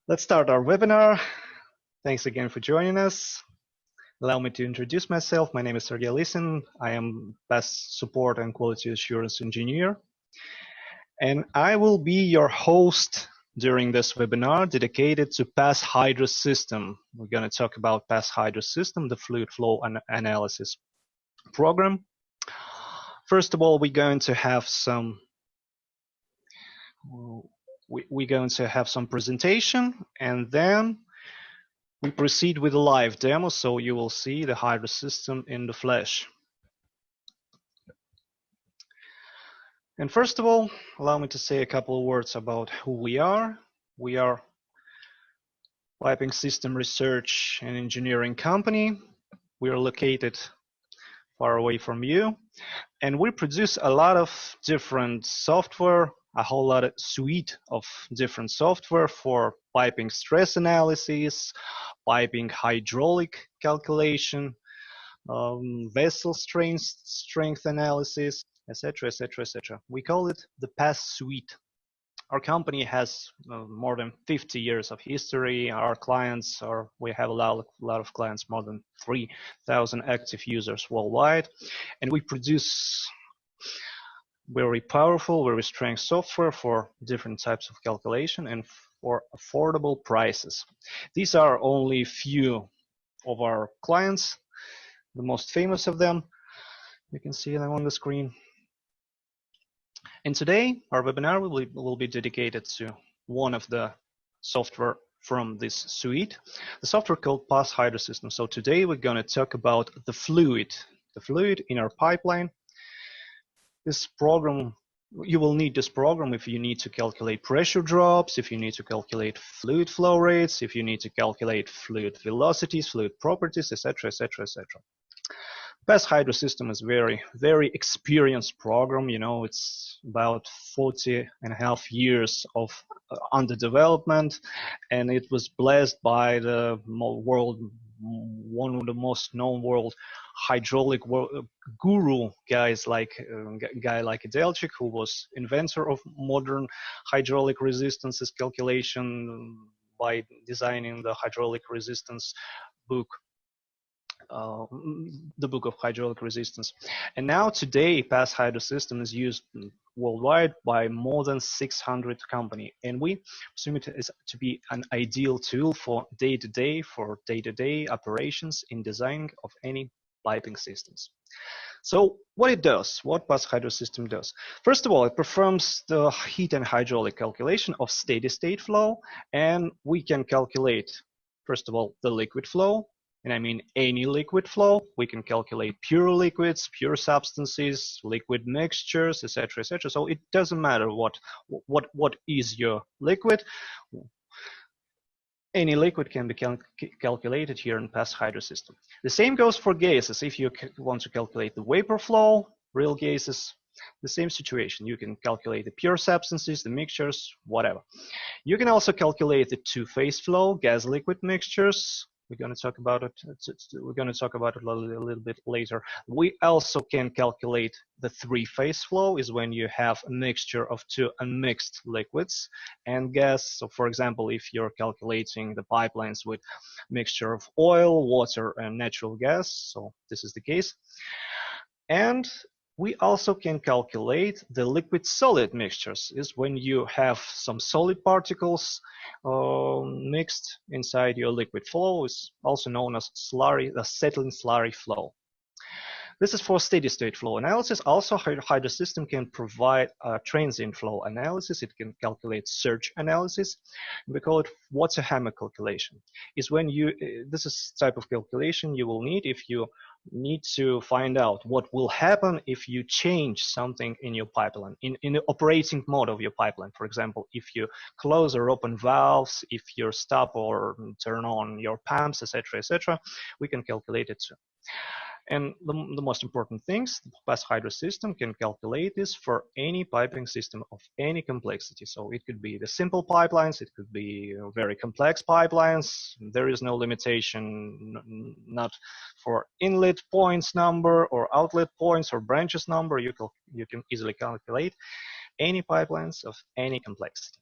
Let's start our webinar. Thanks again for joining us. Allow me to introduce myself. My name is Sergey Lisin. I am Best Support and Quality Assurance Engineer. And I will be your host during this webinar dedicated to PAS Hydrosystem. We're going to talk about PAS Hydrosystem, the fluid flow analysis program. First of all, we're going to have some presentation, and then we proceed with a live demo, so you will see the Hydrosystem in the flesh. And first of all, allow me to say a couple of words about who we are. We are Piping System Research and Engineering Company. We are located far away from you, and we produce a lot of different software, a whole lot of suite of different software for piping stress analysis, piping hydraulic calculation, vessel strength analysis, etc., etc., etc. We call it the PAS suite. Our company has more than 50 years of history. Our clients we have a lot of clients, more than 3,000 active users worldwide, and we produce very powerful, very strong software for different types of calculation and for affordable prices. These are only few of our clients, the most famous of them. You can see them on the screen. And today, our webinar will be dedicated to one of the software from this suite, the software called PAS Hydrosystem. So today we're going to talk about the fluid in our pipeline. This program, you will need this program if you need to calculate pressure drops, if you need to calculate fluid flow rates, if you need to calculate fluid velocities, fluid properties, etc., etc., etc. PAS Hydrosystem is very experienced program. You know, it's about 40.5 years of under development, and it was blessed by the one of the most known world hydraulic guru guys like Delchik, who was inventor of modern hydraulic resistances calculation by designing the hydraulic resistance book. The book of hydraulic resistance. And now today PAS Hydrosystem is used worldwide by more than 600 companies, and we assume it is to be an ideal tool for day-to-day operations in design of any piping systems. So what it does, what PAS Hydrosystem does. First of all, it performs the heat and hydraulic calculation of steady-state flow, and we can calculate, first of all, the liquid flow. And I mean any liquid flow. We can calculate pure liquids, pure substances, liquid mixtures, etc., etc. So it doesn't matter what is your liquid. Any liquid can be calculated here in PAS Hydrosystem. The same goes for gases. If you want to calculate the vapor flow, real gases, the same situation. You can calculate the pure substances, the mixtures, whatever. You can also calculate the two-phase flow, gas-liquid mixtures. We're going to talk about it. We're going to talk about it a little bit later. We also can calculate the three-phase flow, is when you have a mixture of two unmixed liquids and gas. So, for example, if you're calculating the pipelines with mixture of oil, water, and natural gas, so this is the case. And we also can calculate the liquid-solid mixtures, is when you have some solid particles mixed inside your liquid flow, is also known as slurry, the settling slurry flow. This is for steady-state flow analysis. Also, Hydrosystem can provide transient flow analysis. It can calculate surge analysis. We call it water hammer calculation. Is when this is type of calculation you will need if you need to find out what will happen if you change something in your pipeline, in the operating mode of your pipeline. For example, if you close or open valves, if you stop or turn on your pumps, etc., etc., we can calculate it too. And the most important things, the PAS Hydrosystem can calculate this for any piping system of any complexity. So it could be the simple pipelines, it could be very complex pipelines. There is no limitation, not for inlet points number or outlet points or branches number. You can easily calculate any pipelines of any complexity.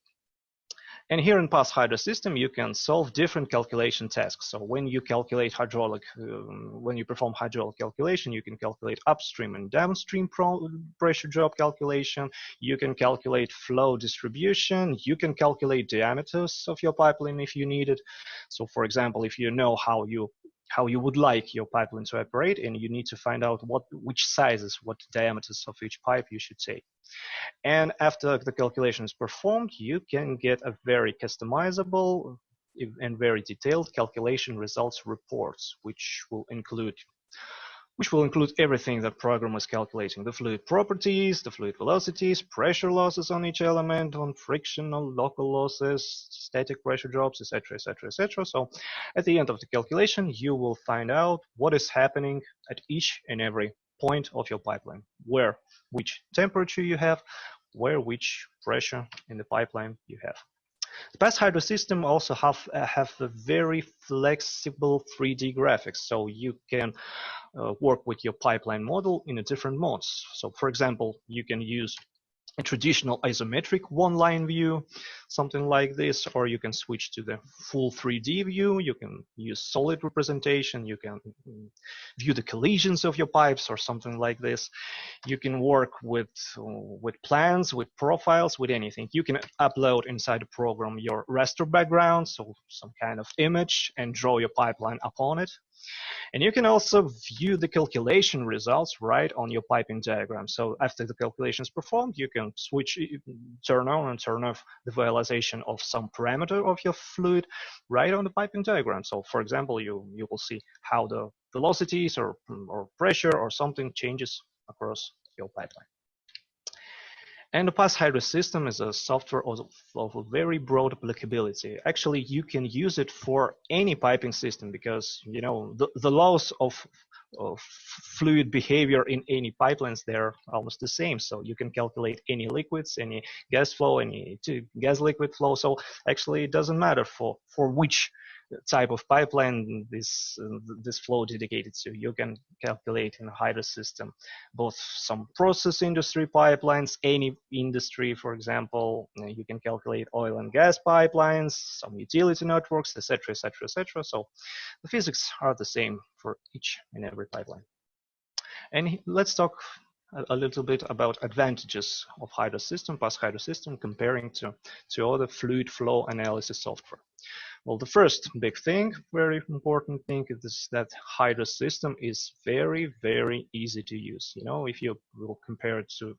And here in Pass Hydrosystem, you can solve different calculation tasks. So when you calculate when you perform hydraulic calculation, you can calculate upstream and downstream pressure drop calculation. You can calculate flow distribution. You can calculate diameters of your pipeline if you need it. So for example, if you know how you would like your pipeline to operate, and you need to find out which sizes, what diameters of each pipe you should take. And after the calculation is performed, you can get a very customizable and very detailed calculation results reports, which will include everything that program is calculating: the fluid properties, the fluid velocities, pressure losses on each element, on frictional local losses, static pressure drops, etc., etc., etc. So at the end of the calculation, you will find out what is happening at each and every point of your pipeline, which temperature you have, which pressure in the pipeline you have. The Spaix Hydrosystem also have a very flexible 3D graphics, so you can work with your pipeline model in a different modes. So for example, you can use a traditional isometric one-line view, something like this, or you can switch to the full 3D view. You can use solid representation. You can view the collisions of your pipes or something like this. You can work with plans, with profiles, with anything. You can upload inside the program your raster background, so some kind of image, and draw your pipeline upon it. And you can also view the calculation results right on your piping diagram. So after the calculation is performed, you can turn on and turn off the visualization of some parameter of your fluid right on the piping diagram. So for example, you will see how the velocities or pressure or something changes across your pipeline. And the Pass Hydrosystem is a software of a very broad applicability. Actually, you can use it for any piping system because the laws of fluid behavior in any pipelines, they're almost the same. So you can calculate any liquids, any gas flow, any gas liquid flow. So actually, it doesn't matter for which type of pipeline this flow dedicated to. You can calculate in a Hydrosystem both some process industry pipelines, any industry, for example. You can calculate oil and gas pipelines, some utility networks, etc., etc., etc. So the physics are the same for each and every pipeline. And let's talk a little bit about advantages of Hydrosystem, Pass Hydrosystem, comparing to other fluid flow analysis software. Well, the first big thing, very important thing, is that Hydrosystem is very, very easy to use. If you will compare it to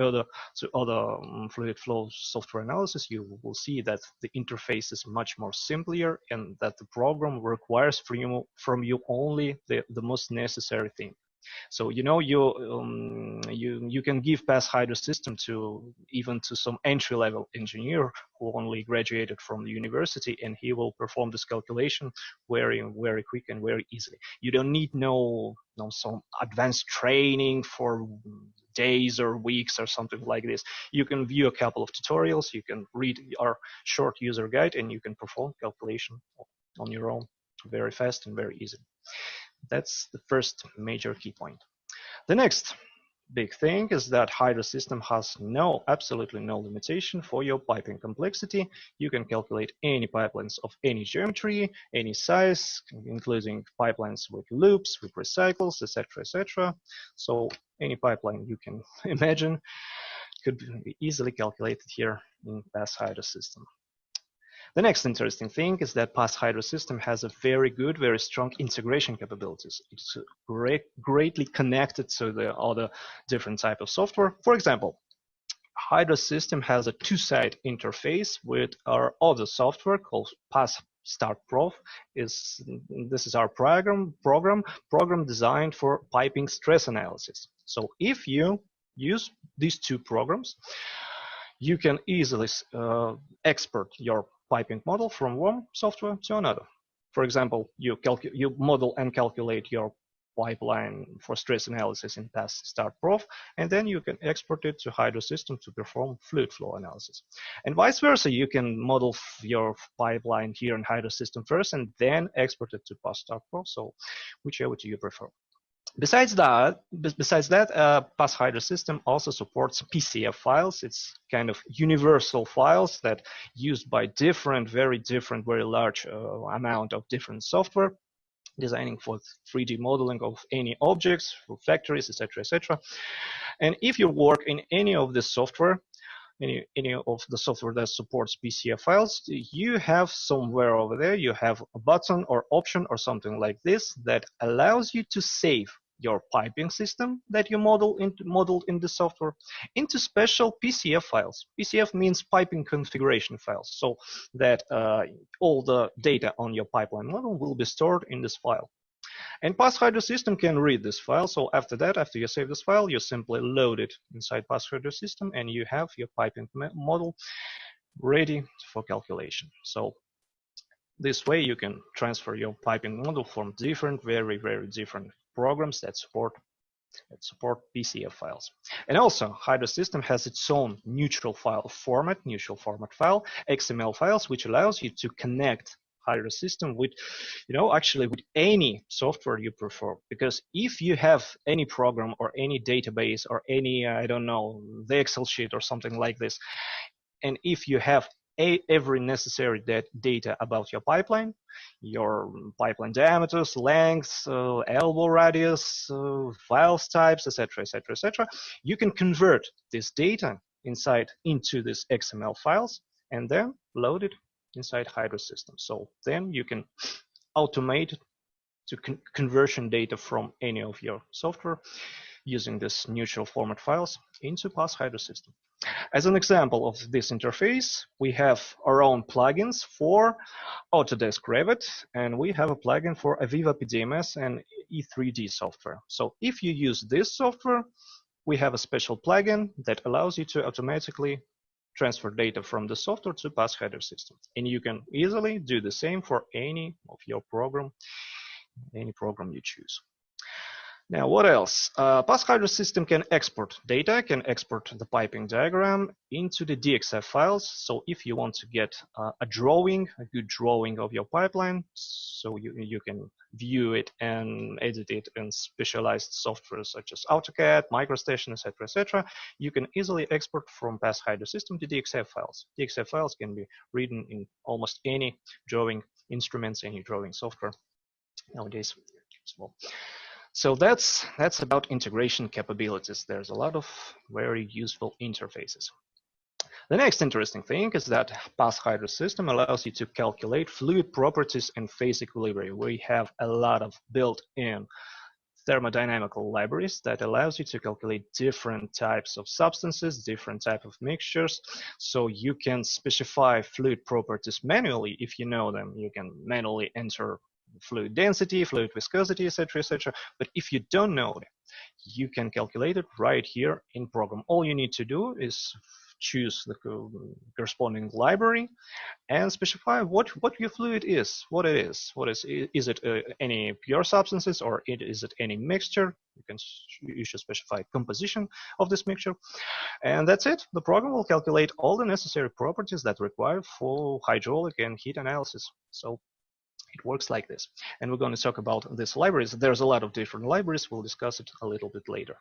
other fluid flow software analysis, you will see that the interface is much more simpler, and that the program requires from you only the most necessary thing. So you can give Pass Hydrosystem even to some entry-level engineer who only graduated from the university, and he will perform this calculation very, very quick and very easily. You don't need some advanced training for days or weeks or something like this. You can view a couple of tutorials, you can read our short user guide, and you can perform calculation on your own very fast and very easy. That's the first major key point. The next big thing is that Hydrosystem has absolutely no limitation for your piping complexity. You can calculate any pipelines of any geometry, any size, including pipelines with loops, with recycles, etc., etc. So any pipeline you can imagine could be easily calculated here in Pass Hydrosystem. The next interesting thing is that Pass Hydrosystem has a very good, very strong integration capabilities. It's greatly connected to the other different type of software. For example, Hydrosystem has a two-side interface with our other software called Pass Start Prof. This is our program designed for piping stress analysis. So if you use these two programs, you can easily export your piping model from one software to another. For example, you model and calculate your pipeline for stress analysis in Pass Start Prof, and then you can export it to Hydrosystem to perform fluid flow analysis. And vice versa, you can model your pipeline here in Hydrosystem first and then export it to Pass Start Prof, so whichever you prefer. Besides that, Pass Hydrosystem also supports PCF files. It's kind of universal files that used by very different, very large amount of different software, designing for 3D modeling of any objects, for factories, etc., etc. And if you work in any of this software, any of the software that supports PCF files, you have somewhere over there, you have a button or option or something like this that allows you to save your piping system that you modeled in the software into special PCF files. PCF means piping configuration files, so that all the data on your pipeline model will be stored in this file. And Pass Hydrosystem can read this file. So after that, after you save this file, you simply load it inside Pass Hydrosystem, and you have your piping model ready for calculation. So this way, you can transfer your piping model from different, very different programs that support PCF files. And also, Hydrosystem has its own neutral format file, XML files, which allows you to connect Hydrosystem with, actually with any software you prefer. Because if you have any program or any database or any, I don't know, the Excel sheet or something like this, and if you have every necessary data about your pipeline diameters, lengths, elbow radius, files types, etc., etc., etc., you can convert this data into these XML files and then load it inside Hydrosystem. So then you can automate to conversion data from any of your software using this neutral format files into Pass Hydrosystem. As an example of this interface, we have our own plugins for Autodesk Revit, and we have a plugin for Aviva PDMS and E3D software. So if you use this software, we have a special plugin that allows you to automatically transfer data from the software to Pass Hydrosystem. And you can easily do the same for any of your program, any program you choose. Now, what else? Pass Hydrosystem can export data, can export the piping diagram into the DXF files. So if you want to get a good drawing of your pipeline, so you can view it and edit it in specialized software such as AutoCAD, MicroStation, etc., etc., you can easily export from Pass Hydrosystem to DXF files. DXF files can be written in almost any drawing instruments, any drawing software nowadays. So that's about integration capabilities. There's a lot of very useful interfaces. The next interesting thing is that Pass Hydrosystem allows you to calculate fluid properties and phase equilibria. We have a lot of built-in thermodynamical libraries that allows you to calculate different types of substances, different type of mixtures. So you can specify fluid properties manually if you know them. You can manually enter fluid density, fluid viscosity, etc., etc. But if you don't know it, you can calculate it right here in program. All you need to do is choose the corresponding library and specify what your fluid is, what it is. Is it any pure substances or is it any mixture? You should specify composition of this mixture, and that's it. The program will calculate all the necessary properties that require for hydraulic and heat analysis. So it works like this. And we're going to talk about these libraries. There's a lot of different libraries. We'll discuss it a little bit later.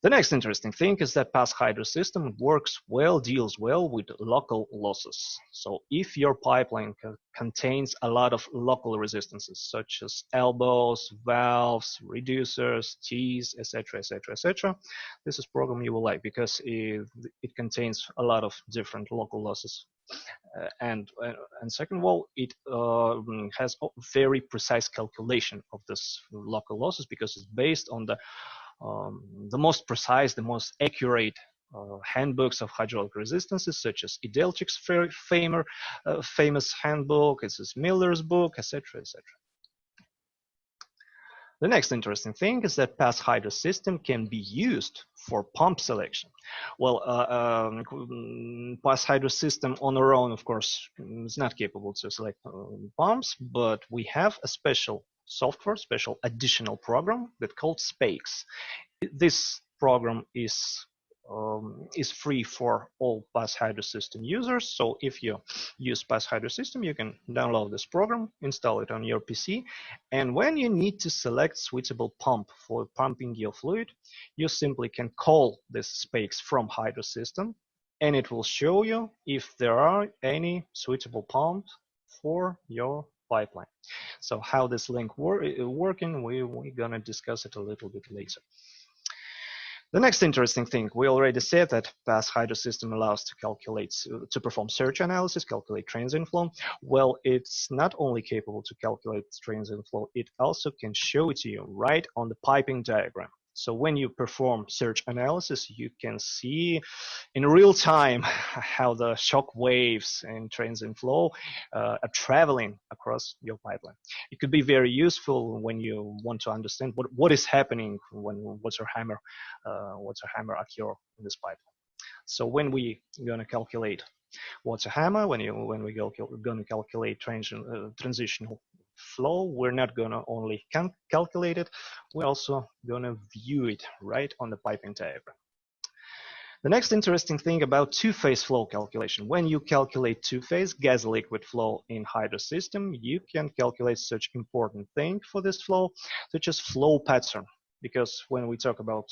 The next interesting thing is that Pass Hydrosystem deals well with local losses. So if your pipeline contains a lot of local resistances, such as elbows, valves, reducers, T's, etc., etc., etc., this is a program you will like because it contains a lot of different local losses. And second of all, it has a very precise calculation of this local losses because it's based on the most precise, the most accurate handbooks of hydraulic resistances, such as Edelchik's famous handbook, this is Miller's book, etc., etc. The next interesting thing is that Pass Hydrosystem can be used for pump selection. Well, Pass Hydrosystem on our own, of course, is not capable to select pumps, but we have a special additional program that's called Spaix. This program is is free for all Spaix Hydrosystem users. So if you use Spaix Hydrosystem, you can download this program, install it on your PC, and when you need to select suitable pump for pumping your fluid, you simply can call this Spaix from Hydrosystem, and it will show you if there are any suitable pumps for your pipeline. So how this link working, we're gonna discuss it a little bit later. The next interesting thing, we already said that Spaix Hydrosystem allows to perform search analysis, calculate transient flow. Well, it's not only capable to calculate transient flow, it also can show it to you right on the piping diagram. So when you perform search analysis, you can see in real time how the shock waves and transient flow are traveling across your pipeline. It could be very useful when you want to understand what is happening when water hammer occur in this pipeline. So when we gonna calculate water hammer, when we gonna calculate transitional flow, we're not gonna only calculate it, we're also gonna view it right on the piping diagram. The next interesting thing about two-phase flow calculation. When you calculate two-phase gas-liquid flow in Hydrosystem, you can calculate such important thing for this flow, such as flow pattern. Because when we talk about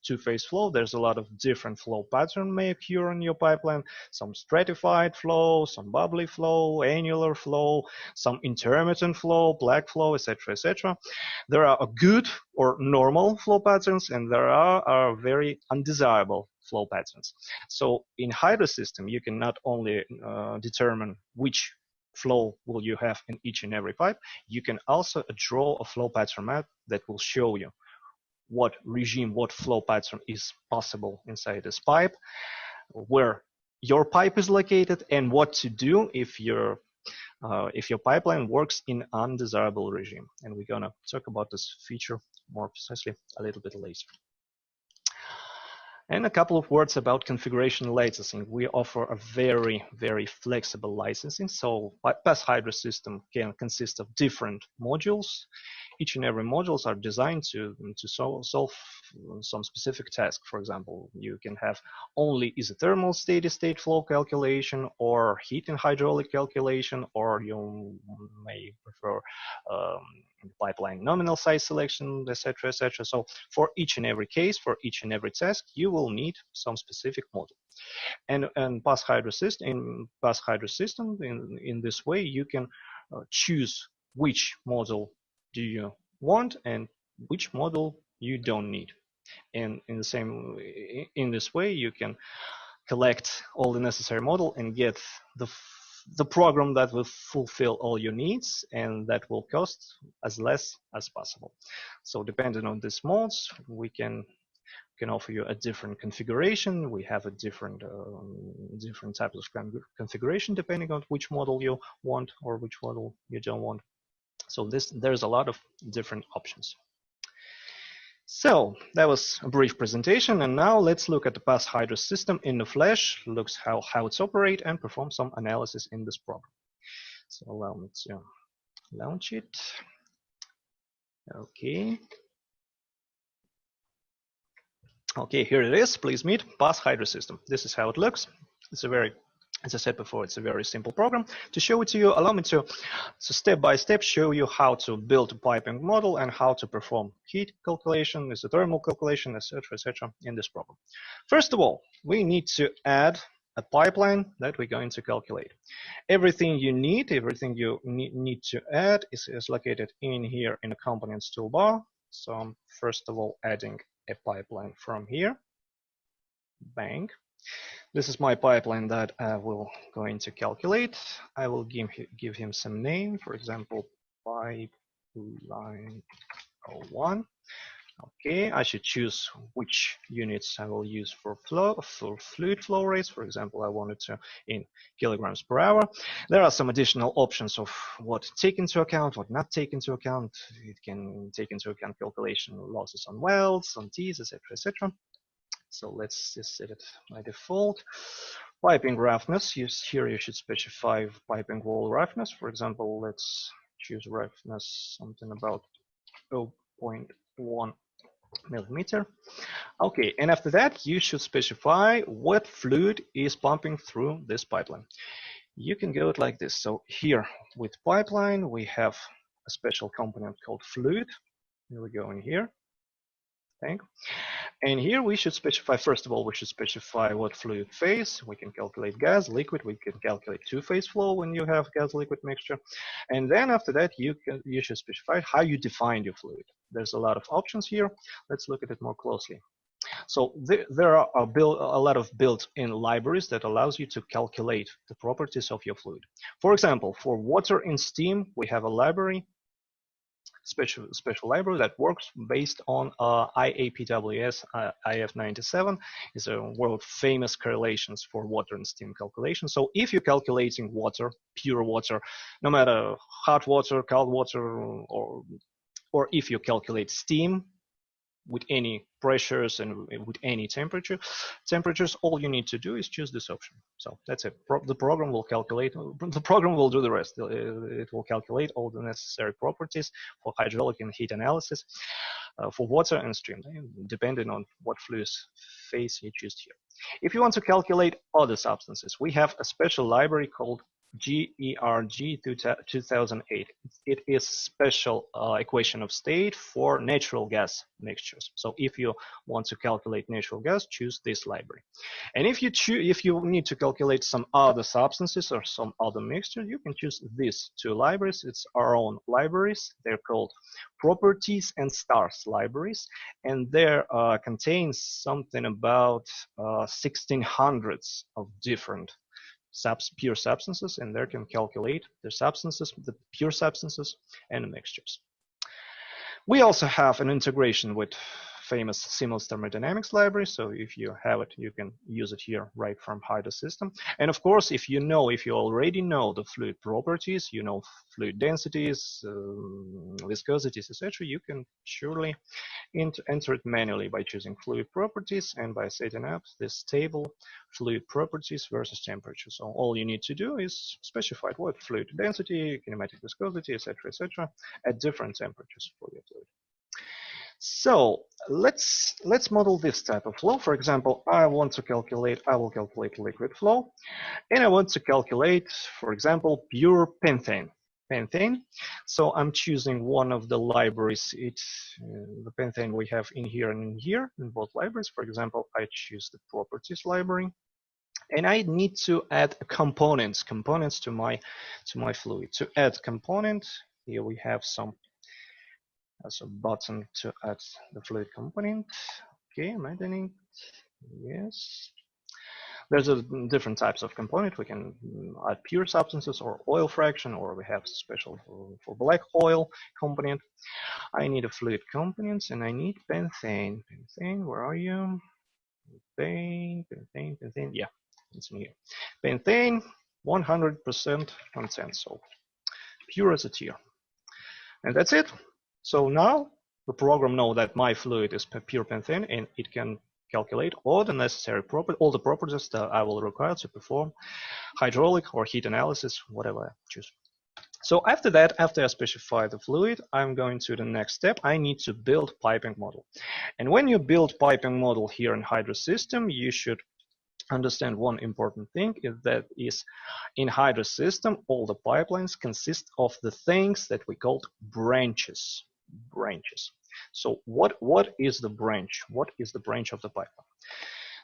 two-phase flow, there's a lot of different flow pattern may occur in your pipeline. Some stratified flow, some bubbly flow, annular flow, some intermittent flow, black flow, etc., etc. There are good or normal flow patterns, and there are very undesirable flow patterns. So in Hydrosystem, you can not only determine which flow will you have in each and every pipe, you can also draw a flow pattern map that will show you what regime, what flow pattern is possible inside this pipe, where your pipe is located, and what to do if your pipeline works in undesirable regime. And we're gonna talk about this feature more precisely a little bit later. And a couple of words about configuration licensing. We offer a very, very flexible licensing. So Spaix Hydrosystem can consist of different modules. Each and every modules are designed to solve some specific task. For example, you can have only isothermal steady-state flow calculation, or heat and hydraulic calculation, or you may prefer pipeline nominal size selection, etc., etc. So for each and every case, for each and every task, you will need some specific model. And Spaix Hydrosystem, in this way, you can choose which model do you want and which model you don't need. And in this way, you can collect all the necessary model and get the program that will fulfill all your needs and that will cost as less as possible. So depending on these modes, we can offer you a different configuration. We have a different types of configuration depending on which model you want or which model you don't want. So there's a lot of different options. So that was a brief presentation, and now let's look at the Spaix Hydrosystem in the flesh, looks how it's operate, and perform some analysis in this program. So allow me to launch it. Okay. Okay, here it is. Please meet Spaix Hydrosystem. This is how it looks. It's a very, as I said before, it's a very simple program. To show it to you, allow me to step by step show you how to build a piping model and how to perform heat calculation, isothermal calculation, etc., in this program. First of all, we need to add a pipeline that we're going to calculate. Everything you need to add is located in here in the components toolbar. So I'm first of all adding a pipeline from here. Bang. This is my pipeline that I will going to calculate. I will give him some name, for example, pipeline 01. Okay, I should choose which units I will use for fluid flow rates. For example, I wanted to in kilograms per hour. There are some additional options of what to take into account, what not take into account. It can take into account calculation losses on welds, on tees, etc., etc. So let's just set it by default. Piping roughness, here you should specify piping wall roughness. For example, let's choose roughness something about 0.1 millimeter. Okay, and after that, you should specify what fluid is pumping through this pipeline. You can go it like this. So here with pipeline, we have a special component called fluid. Here we go in here. Thank. And here we should specify, first of all, we should specify what fluid phase. We can calculate gas, liquid. We can calculate two-phase flow when you have gas-liquid mixture. And then after that, you should specify how you define your fluid. There's a lot of options here. Let's look at it more closely. So there are a lot of built-in libraries that allows you to calculate the properties of your fluid. For example, for water and steam, we have a library, special library that works based on IAPWS IF97 is a world famous correlations for water and steam calculation. So if you're calculating water, pure water, no matter hot water, cold water, or if you calculate steam with any pressures and with any temperatures, all you need to do is choose this option. So that's it. The program will calculate, the program will do the rest. It will calculate all the necessary properties for hydraulic and heat analysis for water and steam, depending on what fluid phase you choose here. If you want to calculate other substances, we have a special library called GERG 2008. It is special equation of state for natural gas mixtures. So if you want to calculate natural gas, choose this library. And if you need to calculate some other substances or some other mixture, you can choose these two libraries. It's our own libraries. They're called properties and stars libraries, and there contains something about 1600s of different pure substances, and there can calculate the substances, the pure substances and mixtures. We also have an integration with famous seamless thermodynamics library. So if you have it, you can use it here right from Hydrosystem. And of course, if you already know the fluid properties, you know fluid densities, viscosities, etc., you can surely enter it manually by choosing fluid properties and by setting up this table, fluid properties versus temperature. So all you need to do is specify what fluid density, kinematic viscosity, etc., at different temperatures for your fluid. So let's model this type of flow. For example, I will calculate liquid flow, and I want to calculate, for example, pure penthane. So I'm choosing one of the libraries. It's the penthane we have in here and in here in both libraries. For example, I choose the properties library, and I need to add components to my fluid. To add component, here we have some as a button to add the fluid component. Okay, I'm adding. Yes. There's different types of component. We can add pure substances or oil fraction, or we have special for black oil component. I need a fluid component, and I need penthane. Penthane, where are you? Penthane. Yeah, it's in here. Penthane, 100% content, so pure as a tear. And that's it. So now the program knows that my fluid is pure penthane, and it can calculate all the necessary all the properties that I will require to perform hydraulic or heat analysis, whatever I choose. So after that, after I specify the fluid, I'm going to the next step. I need to build piping model. And when you build piping model here in Hydrosystem, you should understand one important thing, is in Hydrosystem, all the pipelines consist of the things that we call branches. So what is the branch? What is the branch of the pipeline?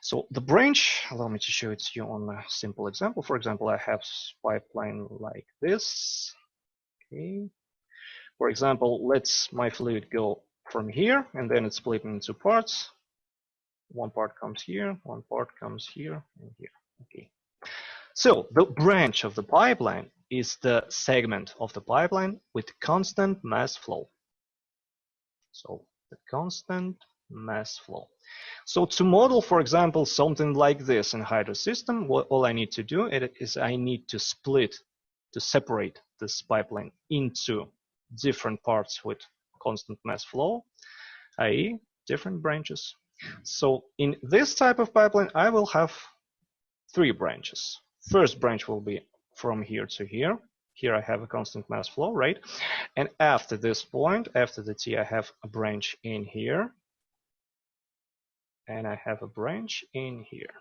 So the branch, allow me to show it to you on a simple example. For example, I have pipeline like this. Okay. For example, let's my fluid go from here, and then it's split into parts. One part comes here, one part comes here, and here. Okay. So the branch of the pipeline is the segment of the pipeline with constant mass flow. So the constant mass flow. So to model, for example, something like this in Hydrosystem, all I need to do is I need to separate this pipeline into different parts with constant mass flow, i.e. different branches. So in this type of pipeline, I will have 3 branches. First branch will be from here to here. Here I have a constant mass flow, right? And after this point, after the T, I have a branch in here. and I have a branch in here.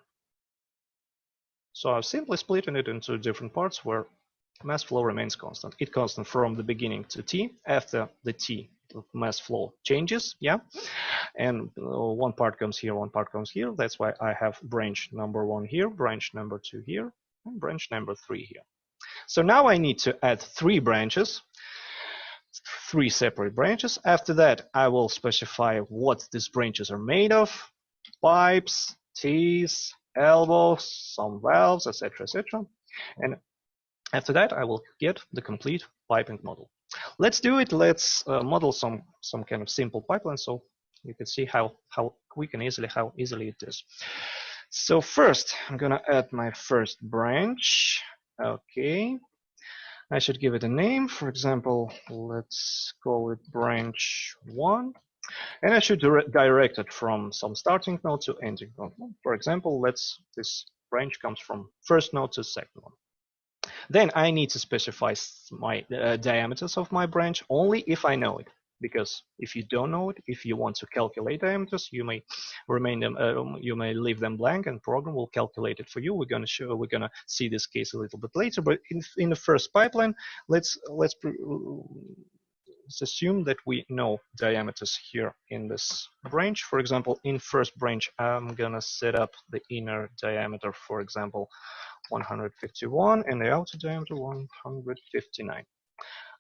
So I've simply split it into different parts where mass flow remains constant. It's constant from the beginning to t. After the t, mass flow changes, yeah, and one part comes here, one part comes here. That's why I have branch number 1 here, branch number 2 here, and branch number 3 here. So now I need to add 3 branches, 3 separate branches. After that, I will specify what these branches are made of: pipes, teeth, elbows, some valves, etc., etc. And after that, I will get the complete piping model. Let's do it. Let's model some kind of simple pipeline, so you can see how quick and how easily it is. So first, I'm gonna add my first branch. Okay, I should give it a name. For example, let's call it branch 1. And I should direct it from some starting node to ending node. For example, this branch comes from first node to second one. Then I need to specify my diameters of my branch only if I know it. Because if you don't know it, if you want to calculate diameters, you may you may leave them blank, and program will calculate it for you. We're gonna see this case a little bit later. But in the first pipeline, let's assume that we know diameters here in this branch. For example, in first branch, I'm gonna set up the inner diameter, for example, 151, and the outer diameter 159.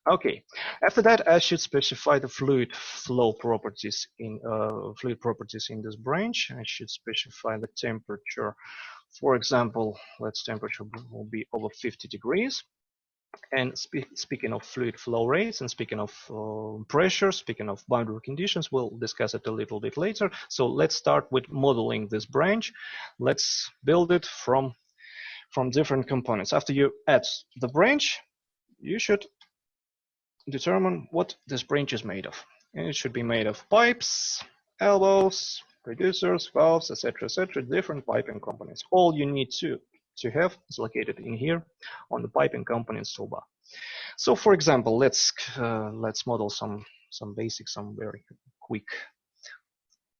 Okay, after that, I should specify the fluid flow properties in this branch. I should specify the temperature. For example, let's temperature will be over 50 degrees. And speaking of fluid flow rates, and speaking of pressure, speaking of boundary conditions, we'll discuss it a little bit later. So let's start with modeling this branch. Let's build it from different components. After you add the branch, you should determine what this branch is made of. And it should be made of pipes, elbows, reducers, valves, etc., etc., different piping components. All you need to have is located in here on the piping components toolbar. So, for example, let's model some basic, some very quick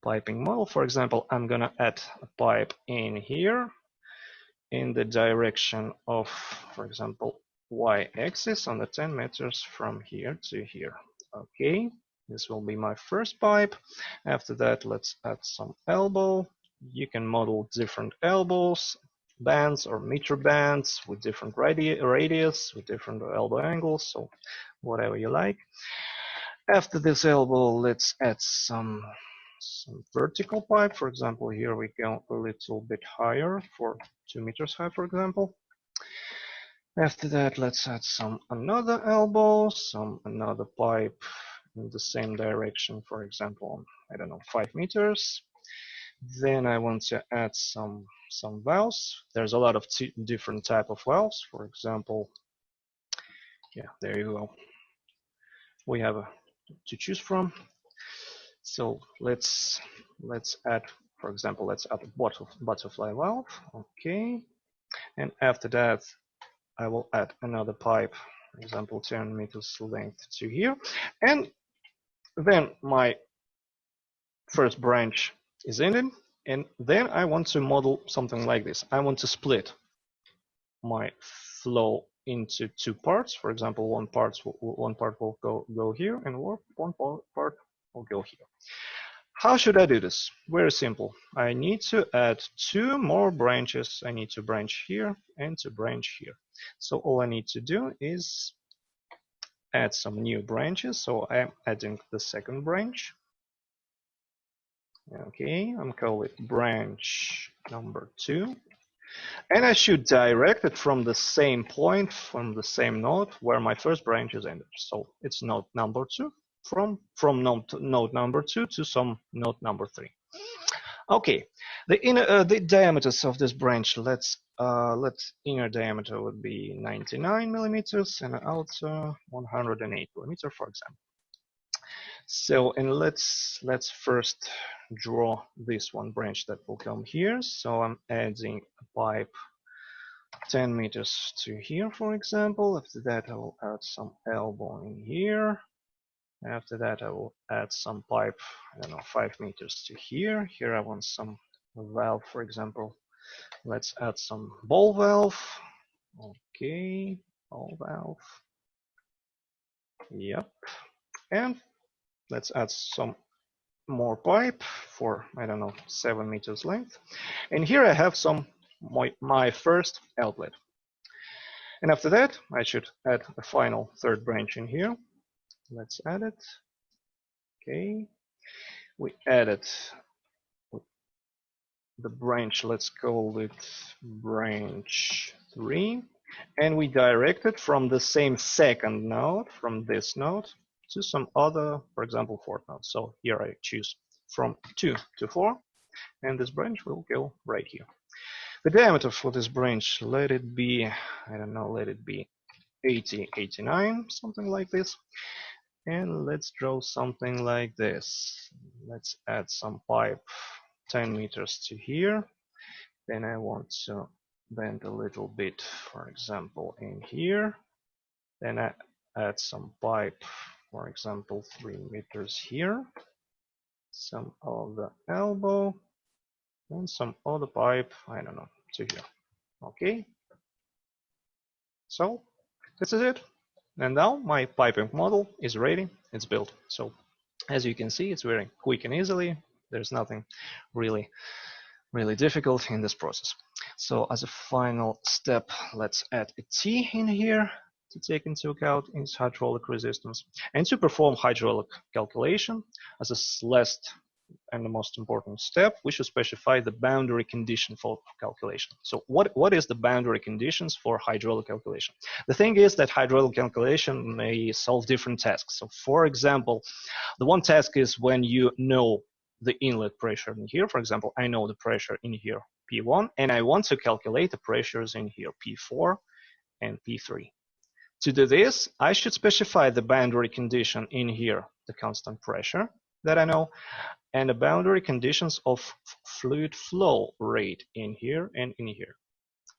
piping model. For example, I'm gonna add a pipe in here in the direction of, for example, y-axis on the 10 meters from here to here. Okay, this will be my first pipe. After that, let's add some elbow. You can model different elbows, bands or meter bands with different radius, with different elbow angles, so whatever you like. After this elbow, let's add some vertical pipe. For example, here we go a little bit higher, for 2 meters high, for example. After that, let's add another elbow, another pipe in the same direction, for example, I don't know, 5 meters. Then I want to add some valves. There's a lot of different type of valves. For example, yeah, there you go. We have to choose from. So let's add, for example, let's add a butterfly valve. Okay, and after that, I will add another pipe, for example, 10 meters length to here, and then my first branch is ended. And then I want to model something like this. I want to split my flow into 2 parts. For example, one part will go here, and one part will go here. How should I do this? Very simple. I need to add 2 more branches. I need to branch here and to branch here. So all I need to do is add some new branches. So I'm adding the second branch. Okay, I'm calling it branch number 2. And I should direct it from the same point, from the same node where my first branch is ended. So it's node number 2, from node number 2 to some node number 3. Okay, the diameters of this branch, let's inner diameter would be 99 millimeters and outer 108 millimeter, for example. So, and let's first draw this one branch that will come here. So I'm adding a pipe 10 meters to here, for example. After that, I will add some elbow in here. After that, I will add some pipe, I don't know, 5 meters to here. Here I want some valve, for example. Let's add some ball valve. Okay, ball valve. Yep. And let's add some more pipe for, I don't know, 7 meters length. And here I have my first outlet. And after that, I should add a final third branch in here. Let's add it. Okay. We added the branch, let's call it branch 3. And we direct it from the same second node, from this node, to some other, for example, fourth node. So here I choose from 2 to 4, and this branch will go right here. The diameter for this branch, let it be, I don't know, let it be 80, 89, something like this. And let's draw something like this. Let's add some pipe 10 meters to here. Then I want to bend a little bit, for example, in here. Then I add some pipe, for example, 3 meters here. Some of the elbow. And some other pipe, I don't know, to here. Okay. So this is it. And now my piping model is ready. It's built. So as you can see, it's very quick and easily. There's nothing really difficult in this process. So as a final step, let's add a T in here to take into account its hydraulic resistance. And to perform hydraulic calculation, as a last and the most important step, we should specify the boundary condition for calculation. So what is the boundary conditions for hydraulic calculation? The thing is that hydraulic calculation may solve different tasks. So for example, the one task is when you know the inlet pressure in here. For example, I know the pressure in here, P1, and I want to calculate the pressures in here, P4 and P3. To do this, I should specify the boundary condition in here, the constant pressure that I know, and the boundary conditions of fluid flow rate in here and in here.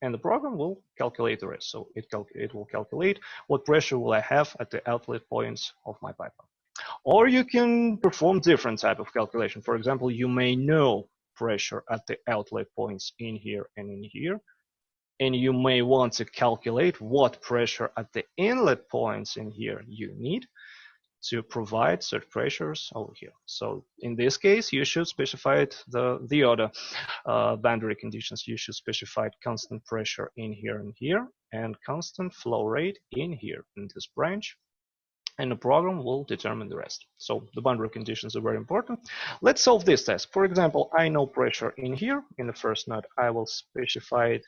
And the program will calculate the rest. So it will calculate what pressure will I have at the outlet points of my pipeline. Or you can perform different type of calculation. For example, you may know pressure at the outlet points in here and in here, and you may want to calculate what pressure at the inlet points in here you need to provide such pressures over here. So in this case, you should specify the other boundary conditions. You should specify constant pressure in here and here, and constant flow rate in here in this branch. And the program will determine the rest. So the boundary conditions are very important. Let's solve this test. For example, I know pressure in here. In the first node, I will specify it.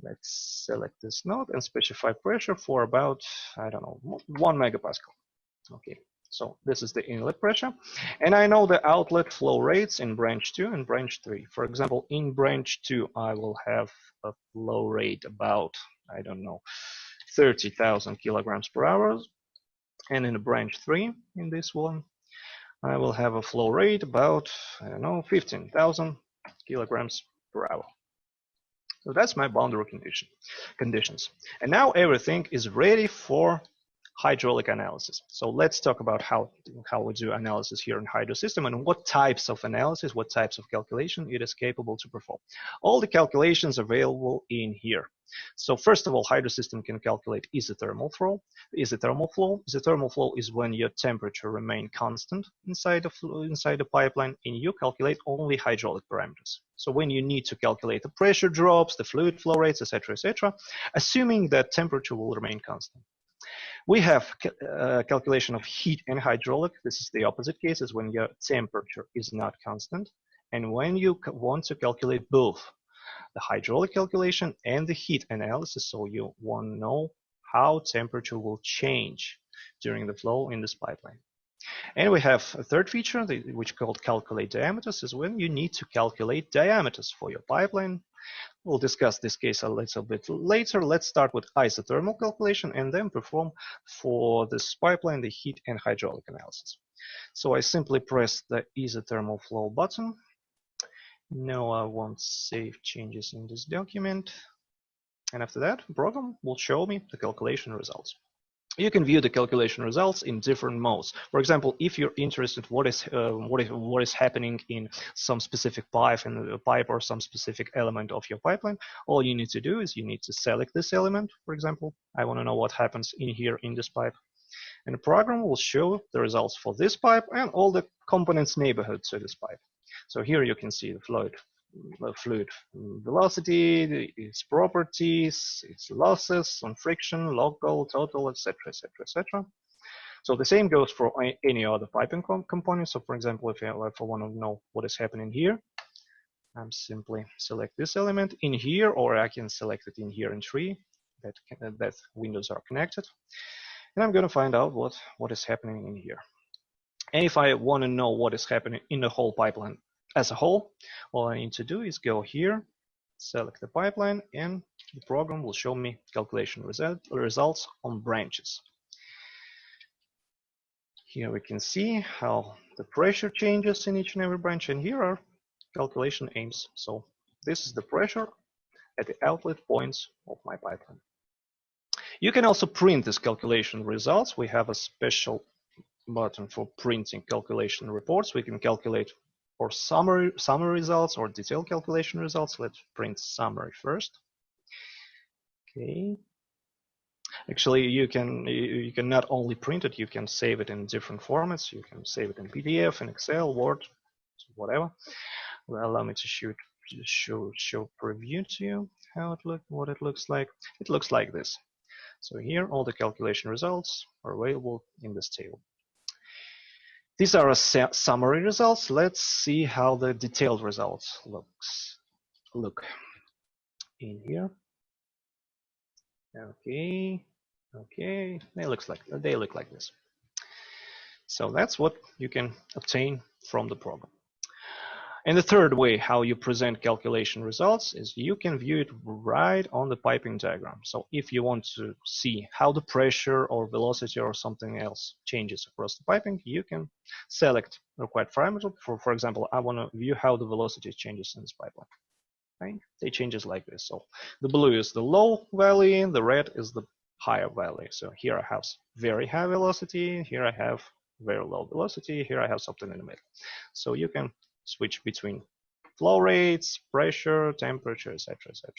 Let's select this node and specify pressure for about, I don't know, 1 megapascal. Okay, so this is the inlet pressure. And I know the outlet flow rates in branch 2 and branch 3. For example, in branch 2, I will have a flow rate about, I don't know, 30,000 kilograms per hour. And in branch 3, in this one, I will have a flow rate about, I don't know, 15,000 kilograms per hour. So that's my boundary conditions. And now everything is ready for hydraulic analysis. So let's talk about how we do analysis here in Hydrosystem and what types of analysis, what types of calculation it is capable to perform. All the calculations available in here. So first of all, Hydrosystem can calculate isothermal flow. Isothermal flow is when your temperature remains constant inside the pipeline, and you calculate only hydraulic parameters. So when you need to calculate the pressure drops, the fluid flow rates, etc., assuming that temperature will remain constant. We have calculation of heat and hydraulic. This is the opposite case, is when your temperature is not constant. And when you want to calculate both the hydraulic calculation and the heat analysis, so you want to know how temperature will change during the flow in this pipeline. And we have a third feature, which is called calculate diameters, is when you need to calculate diameters for your pipeline. We'll discuss this case a little bit later. Let's start with isothermal calculation and then perform for this pipeline the heat and hydraulic analysis. So I simply press the isothermal flow button. Now I want save changes in this document. And after that, the program will show me the calculation results. You can view the calculation results in different modes. For example, if you're interested what is happening in some specific pipe or some specific element of your pipeline, all you need to do is you need to select this element. For example, I want to know what happens in here in this pipe, and the program will show the results for this pipe and all the components neighborhood to this pipe. So here you can see the fluid velocity, its properties, its losses on friction, local, total, etc., etc., etc. So the same goes for any other piping component. So for example, if I want to know what is happening here, I'm simply select this element in here, or I can select it in here in tree that windows are connected, and I'm going to find out what is happening in here. And if I want to know what is happening in the whole pipeline as a whole, all I need to do is go here, select the pipeline, and the program will show me calculation results on branches. Here we can see how the pressure changes in each and every branch, and here are calculation aims. So this is the pressure at the outlet points of my pipeline. You can also print this calculation results. We have a special button for printing calculation reports. We can calculate for summary results or detailed calculation results. Let's print summary first. Okay. Actually, you can not only print it, you can save it in different formats. You can save it in PDF, in Excel, Word, whatever. Well, allow me to show preview to you what it looks like. It looks like this. So here, all the calculation results are available in this table. These are summary results. Let's see how the detailed results look in here. Okay, they look like this. So that's what you can obtain from the program. And the third way how you present calculation results is you can view it right on the piping diagram. So if you want to see how the pressure or velocity or something else changes across the piping, you can select the required parameter. For example, I want to view how the velocity changes in this pipeline. Right? They changes like this. So the blue is the low value, the red is the higher value. So here I have very high velocity, here I have very low velocity, here I have something in the middle. So you can switch between flow rates, pressure, temperature, etc., etc.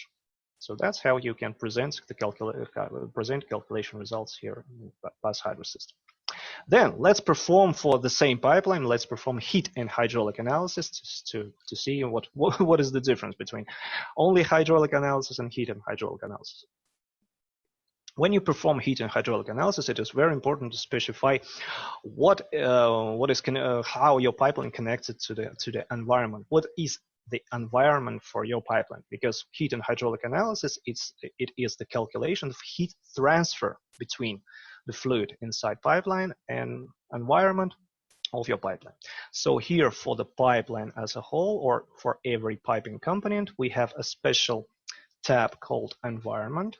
So that's how you can present calculation results here in Spaix Hydrosystem. Then let's perform for the same pipeline. Let's perform heat and hydraulic analysis to see what is the difference between only hydraulic analysis and heat and hydraulic analysis. When you perform heat and hydraulic analysis, it is very important to specify how your pipeline connected to the environment. What is the environment for your pipeline? Because heat and hydraulic analysis, it is the calculation of heat transfer between the fluid inside pipeline and environment of your pipeline. So here for the pipeline as a whole, or for every piping component, we have a special tab called environment,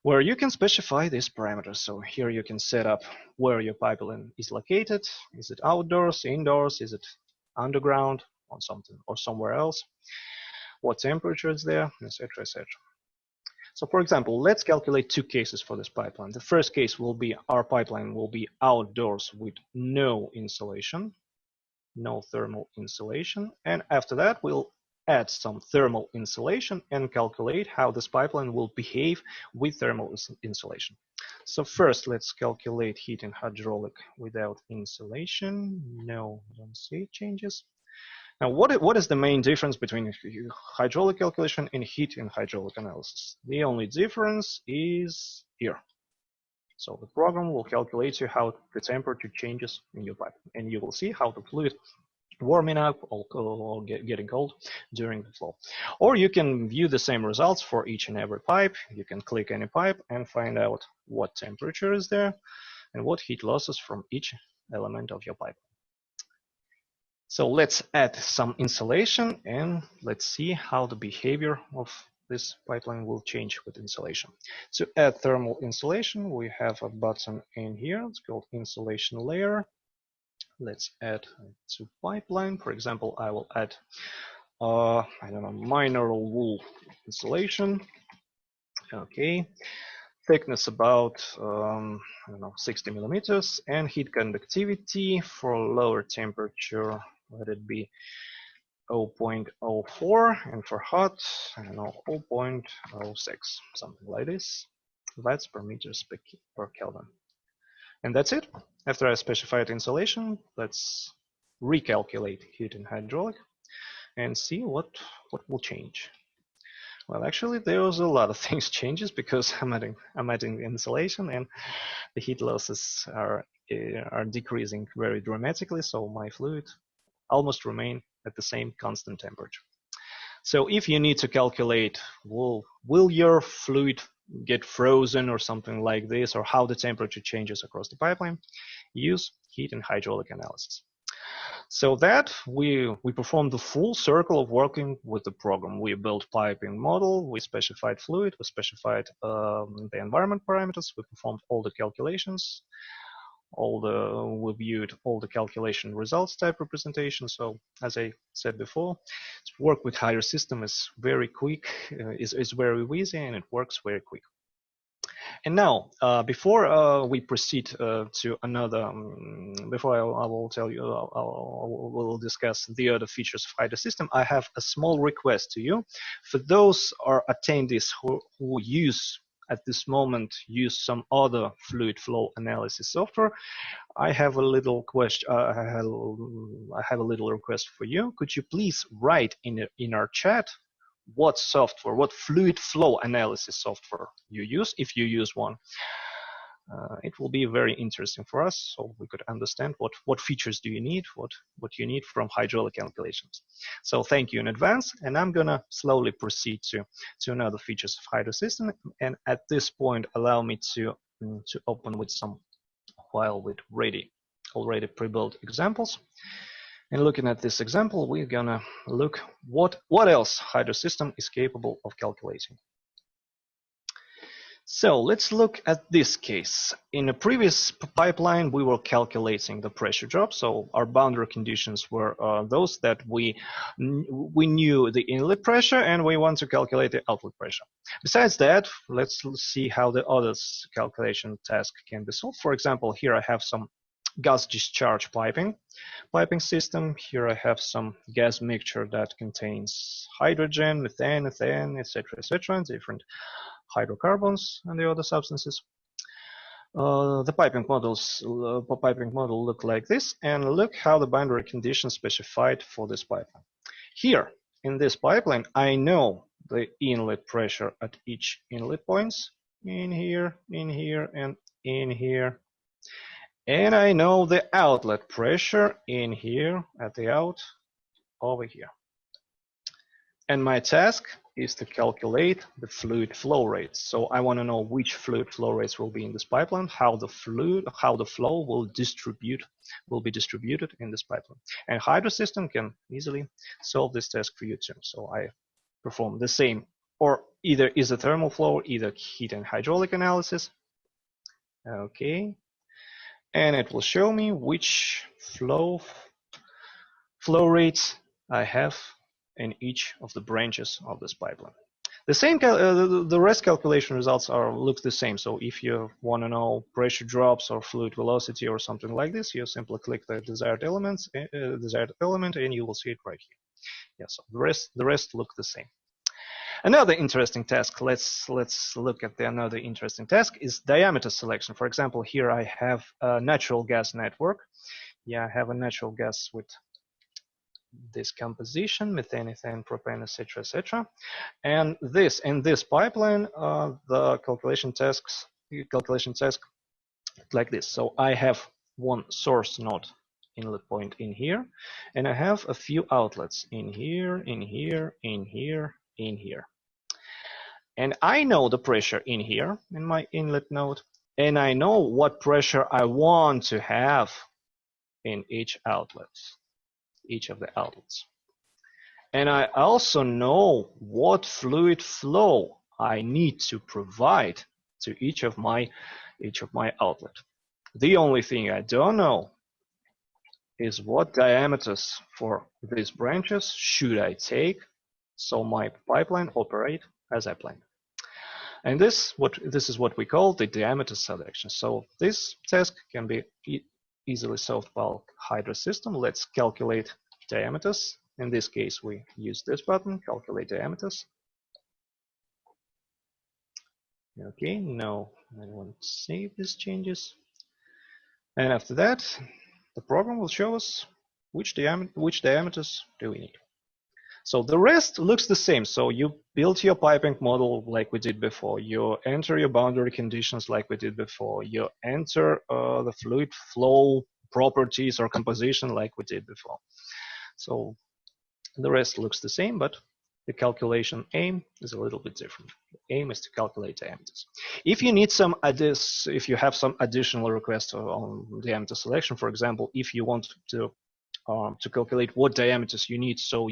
where you can specify these parameters. So here you can set up where your pipeline is located. Is it outdoors, indoors? Is it underground or something, or somewhere else? What temperature is there, etc., etc. So for example, let's calculate two cases for this pipeline. The first case will be our pipeline will be outdoors with no insulation, no thermal insulation, and after that we'll add some thermal insulation and calculate how this pipeline will behave with thermal insulation. So first, let's calculate heat and hydraulic without insulation. No, don't see changes. Now, what is the main difference between hydraulic calculation and heat and hydraulic analysis? The only difference is here. So the program will calculate you how the temperature changes in your pipe, and you will see how the fluid warming up or getting cold during the flow. Or you can view the same results for each and every pipe. You can click any pipe and find out what temperature is there and what heat losses from each element of your pipe. So let's add some insulation and let's see how the behavior of this pipeline will change with insulation. To add thermal insulation, we have a button in here. It's called insulation layer. Let's add to pipeline. For example, I will add, I don't know, mineral wool insulation. Okay. thickness about I don't know, 60 millimeters, and heat conductivity for lower temperature, let it be 0.04, and for hot, I don't know, 0.06, something like this, watts per meters per Kelvin. And that's it. After I specified insulation, let's recalculate heat and hydraulic and see what will change. Well, actually, there was a lot of things changes because I'm adding insulation, and the heat losses are decreasing very dramatically. So my fluid almost remain at the same constant temperature. So if you need to calculate, will your fluid get frozen or something like this, or how the temperature changes across the pipeline, use heat and hydraulic analysis. So that we performed the full circle of working with the program. We built piping model, we specified fluid, we specified the environment parameters, we performed all the calculations, we viewed all the calculation results type representation. So as I said before, to work with Hydrosystem is very quick, is very easy, and it works very quick. And now, before we proceed to another, before I will tell you, we'll discuss the other features of Hydrosystem, I have a small request to you. For those attendees who use, at this moment, use some other fluid flow analysis software, I have a little question. I have a little request for you. Could you please write in our chat what software, what fluid flow analysis software you use, if you use one? It will be very interesting for us, so we could understand what features do you need, what you need from hydraulic calculations. So thank you in advance, and I'm gonna slowly proceed to another features of Hydrosystem. And at this point, allow me to open with some file with already pre-built examples. And looking at this example, we're gonna look what else Hydrosystem is capable of calculating. So let's look at this case. In a previous pipeline, we were calculating the pressure drop. So our boundary conditions were those that we knew the inlet pressure, and we want to calculate the outlet pressure. Besides that, let's see how the other calculation task can be solved. For example, here I have some gas discharge piping system. Here I have some gas mixture that contains hydrogen, methane, ethane, etc., different hydrocarbons and the other substances. The piping model look like this, and look how the boundary conditions specified for this pipeline. Here in this pipeline, I know the inlet pressure at each inlet points, in here, and in here. And I know the outlet pressure in here, at the out, over here. And my task is to calculate the fluid flow rates. So I want to know which fluid flow rates will be in this pipeline, how the flow will be distributed in this pipeline. And Hydrosystem can easily solve this task for you too. So I perform the same, or either isothermal flow, either heat and hydraulic analysis. Okay. And it will show me which flow rates I have in each of the branches of this pipeline. The same, the rest calculation results look the same. So if you want to know pressure drops or fluid velocity or something like this, you simply click the desired element, and you will see it right here. Yes, yeah, so the rest look the same. Another interesting task, let's look at another interesting task, is diameter selection. For example, here I have a natural gas network. Yeah, I have a natural gas with this composition, methane, ethane, propane, etc. And in this pipeline, the calculation task like this. So I have one source node inlet point in here, and I have a few outlets in here, in here, in here, in here. And I know the pressure in here, in my inlet node, and I know what pressure I want to have in each of the outlets. And I also know what fluid flow I need to provide to each of my outlets. The only thing I don't know is what diameters for these branches should I take so my pipeline operate as I planned. And this is what we call the diameter selection. So this task can be easily solved by Hydrosystem. Let's calculate diameters. In this case, we use this button, calculate diameters. Okay, now I want to save these changes. And after that, the program will show us which diameters do we need. So the rest looks the same. So you build your piping model like we did before. You enter your boundary conditions like we did before. You enter the fluid flow properties or composition like we did before. So the rest looks the same, but the calculation aim is a little bit different. The aim is to calculate diameters. If you need if you have some additional requests on diameter selection, for example, if you want to calculate what diameters you need, so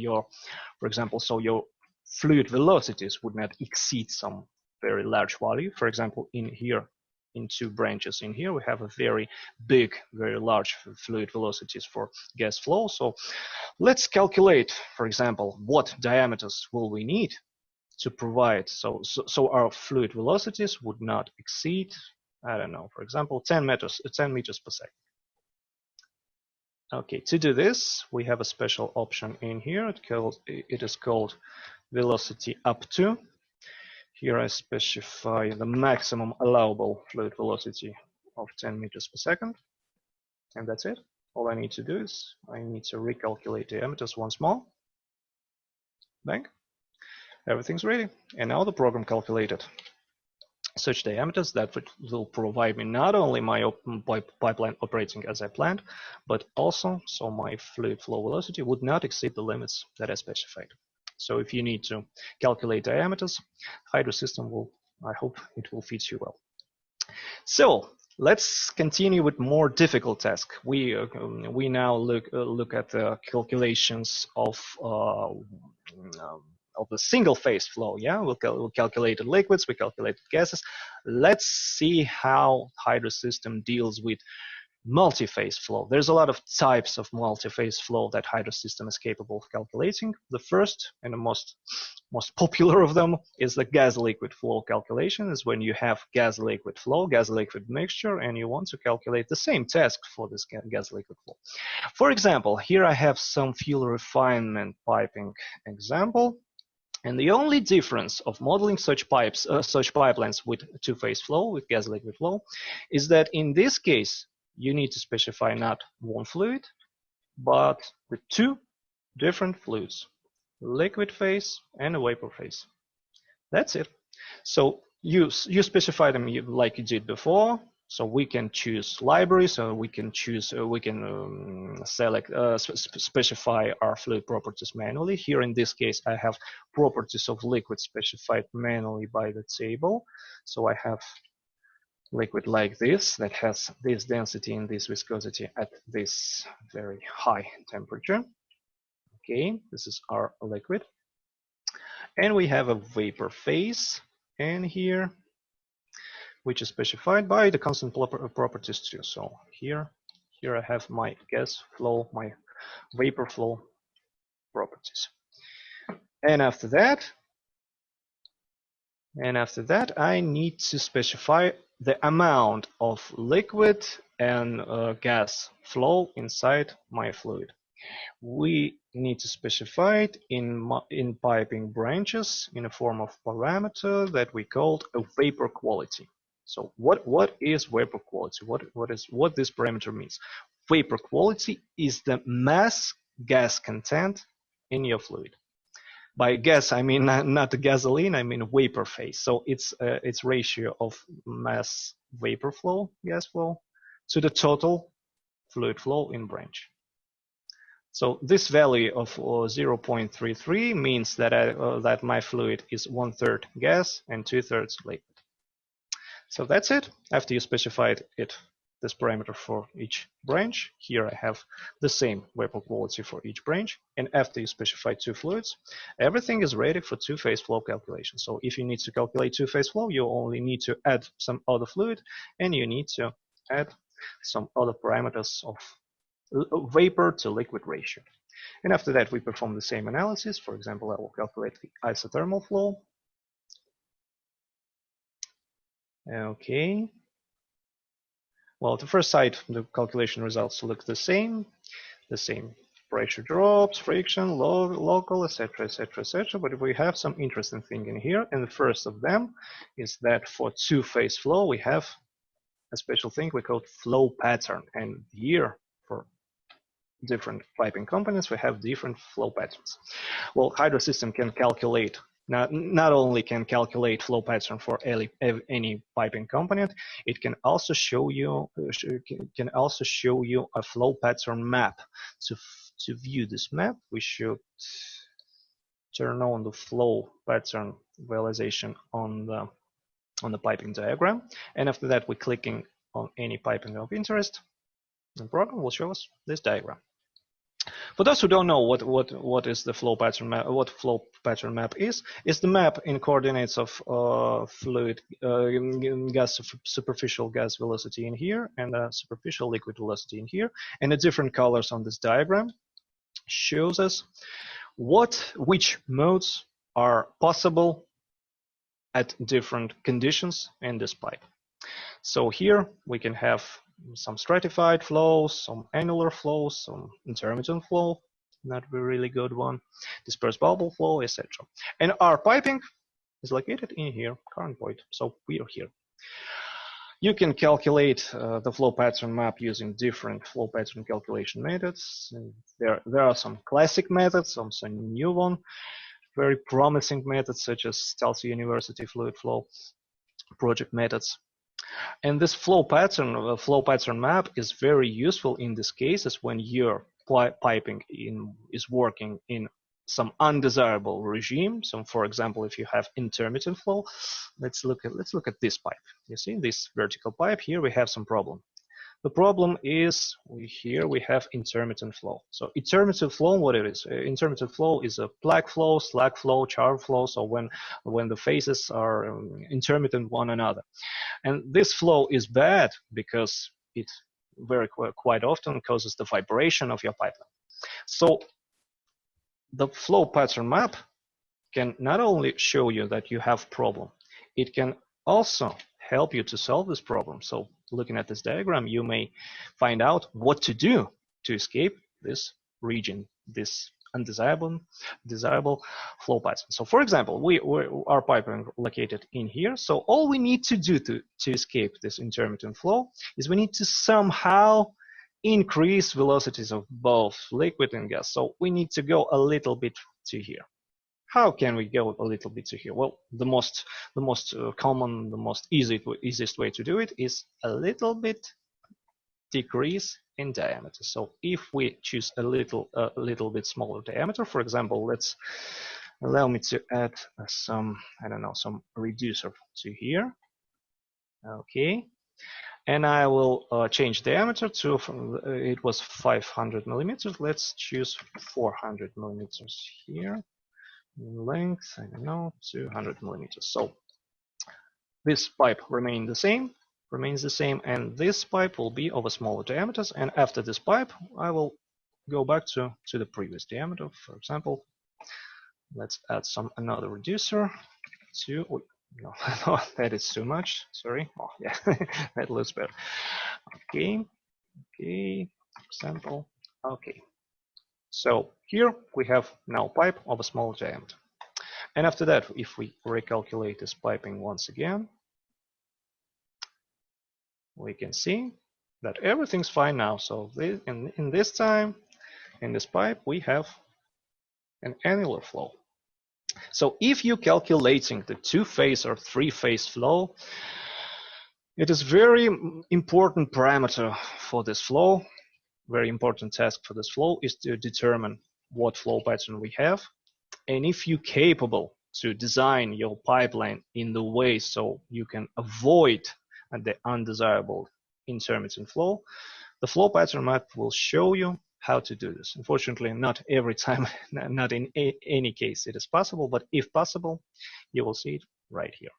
for example, so your fluid velocities would not exceed some very large value. For example, in two branches in here, we have a very big, very large fluid velocities for gas flow. So let's calculate, for example, what diameters will we need to provide so our fluid velocities would not exceed, I don't know, for example, 10 meters per second. Okay, to do this, we have a special option in here. It is called velocity up to. Here I specify the maximum allowable fluid velocity of 10 meters per second. And that's it. All I need to do is I need to recalculate diameters once more. Bang. Everything's ready. And now the program calculated such diameters that will provide me not only my open pipeline operating as I planned, but also so my fluid flow velocity would not exceed the limits that I specified. So if you need to calculate diameters, Hydrosystem will, I hope it will fit you well. So let's continue with more difficult task. We now look at the calculations of the single phase flow. Yeah, we'll calculate liquids, we calculated gases. Let's see how Hydrosystem deals with multi-phase flow. There's a lot of types of multi-phase flow that Hydrosystem is capable of calculating. The first and the most popular of them is the gas-liquid flow calculation. Is when you have gas-liquid flow, gas-liquid mixture, and you want to calculate the same task for this gas-liquid flow. For example, here I have some fuel refinement piping example. And the only difference of modeling such pipelines with two-phase flow, with gas-liquid flow, is that in this case, you need to specify not one fluid, but the two different fluids, liquid phase and a vapor phase. That's it. So you specify them like you did before. So we can choose libraries, so we can choose, specify our fluid properties manually. Here in this case, I have properties of liquid specified manually by the table. So I have liquid like this that has this density and this viscosity at this very high temperature. Okay, this is our liquid. And we have a vapor phase in here, which is specified by the constant properties too. So here I have my gas flow, my vapor flow properties. And after that, I need to specify the amount of liquid and gas flow inside my fluid. We need to specify it in piping branches in a form of parameter that we called a vapor quality. So what is vapor quality? What this parameter means? Vapor quality is the mass gas content in your fluid. By gas, I mean not the gasoline, I mean vapor phase. So it's ratio of mass vapor flow, gas flow, to the total fluid flow in branch. So this value of 0.33 means that that my fluid is 1/3 gas and 2/3 liquid. So that's it. After you specified this parameter for each branch, here I have the same vapor quality for each branch. And after you specify two fluids, everything is ready for two-phase flow calculation. So if you need to calculate two-phase flow, you only need to add some other fluid, and you need to add some other parameters of vapor to liquid ratio. And after that, we perform the same analysis. For example, I will calculate the isothermal flow. Okay. Well, at the first sight, the calculation results look the same. Pressure drops, friction, local, etc., etc., etc. But we have some interesting thing in here, and the first of them is that for two-phase flow, we have a special thing we call flow pattern. And here, for different piping components, we have different flow patterns. Well, Hydrosystem can calculate not only can calculate flow pattern for any piping component, it can also show you a flow pattern map. To view this map, we should turn on the flow pattern visualization on the piping diagram, and after that we're clicking on any piping of interest. The program will show us this diagram. For those who don't know what is the flow pattern map, what flow pattern map is the map in coordinates of fluid gas, superficial gas velocity in here, and superficial liquid velocity in here, and the different colors on this diagram shows us which modes are possible at different conditions in this pipe. So here we can have some stratified flows, some annular flows, some intermittent flow, not a really good one, dispersed bubble flow, etc. And our piping is located in here, current point, so we are here. You can calculate the flow pattern map using different flow pattern calculation methods. There are some classic methods, some new one, very promising methods such as Tulsa University fluid flow project methods. And this flow pattern map is very useful in these cases when your piping is working in some undesirable regime. So, for example, if you have intermittent flow, let's look at this pipe. You see this vertical pipe here. We have some problem. The problem is here we have intermittent flow. So intermittent flow, what it is? Intermittent flow is a plaque flow, slag flow, char flow. So when the phases are intermittent one another, and this flow is bad because it quite often causes the vibration of your pipeline. So the flow pattern map can not only show you that you have problem, it can also help you to solve this problem. So looking at this diagram, you may find out what to do to escape this region, this undesirable flow pattern. So for example, our piping located in here. So all we need to do to escape this intermittent flow is we need to somehow increase velocities of both liquid and gas. So we need to go a little bit to here. How can we go a little bit to here? Well, the most common, the most easiest way to do it is a little bit decrease in diameter. So if we choose a little bit smaller diameter, for example, allow me to add some reducer to here. Okay, and I will change diameter to it was 500 millimeters. Let's choose 400 millimeters here. In length, 200 millimeters. So this pipe remains the same, and this pipe will be of a smaller diameters. And after this pipe, I will go back to the previous diameter. For example, let's add another reducer to. Oh, no, that is too much. Sorry. Oh, yeah, that looks better. Okay. For example. Okay. So here we have now pipe of a small diameter. And after that, if we recalculate this piping once again, we can see that everything's fine now. So in this time, in this pipe, we have an annular flow. So if you're calculating the two-phase or three-phase flow, it is very important parameter for this flow. Very important task for this flow is to determine what flow pattern we have, and if you're capable to design your pipeline in the way so you can avoid the undesirable intermittent flow, the flow pattern map will show you how to do this. Unfortunately, not every time, not in any case it is possible, but if possible, you will see it right here.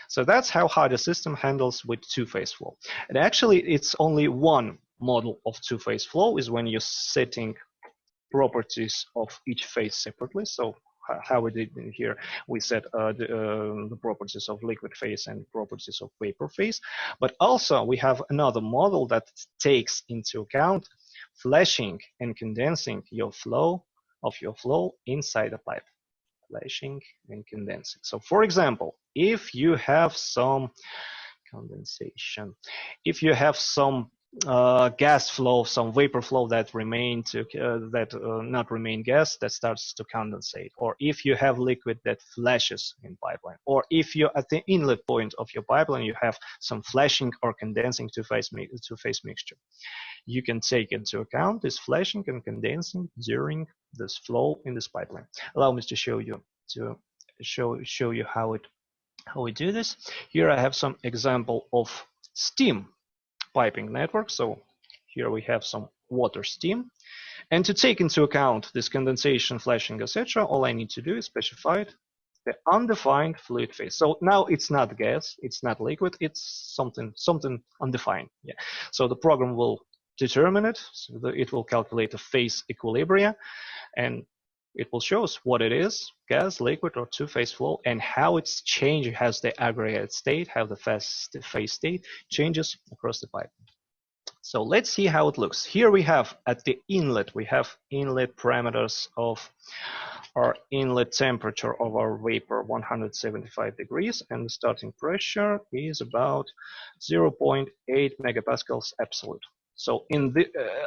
So that's how Hydrosystem handles with two-phase flow. And actually, it's only one model of two-phase flow is when you're setting properties of each phase separately. So how we did here. We set the properties of liquid phase and properties of vapor phase. But also we have another model that takes into account flashing and condensing your flow inside the pipe. Flashing and condensing. So for example, if you have some condensation, if you have some gas flow, some vapor flow that not remain gas, that starts to condensate, or if you have liquid that flashes in pipeline, or if you at the inlet point of your pipeline you have some flashing or condensing two-phase mixture, you can take into account this flashing and condensing during this flow in this pipeline. Allow me to show you how we do this. Here I have some example of steam piping network. So here we have some water steam, and to take into account this condensation, flashing, etc., all I need to do is specify the undefined fluid phase. So now it's not gas, it's not liquid, it's something undefined. Yeah. So the program will determine it. So it will calculate the phase equilibria, and it will show us what it is, gas, liquid, or two-phase flow, and how it's changing, has the aggregate state, how the phase state changes across the pipe. So let's see how it looks. Here we have at the inlet, we have inlet parameters of our inlet temperature of our vapor, 175 degrees, and the starting pressure is about 0.8 megapascals absolute. So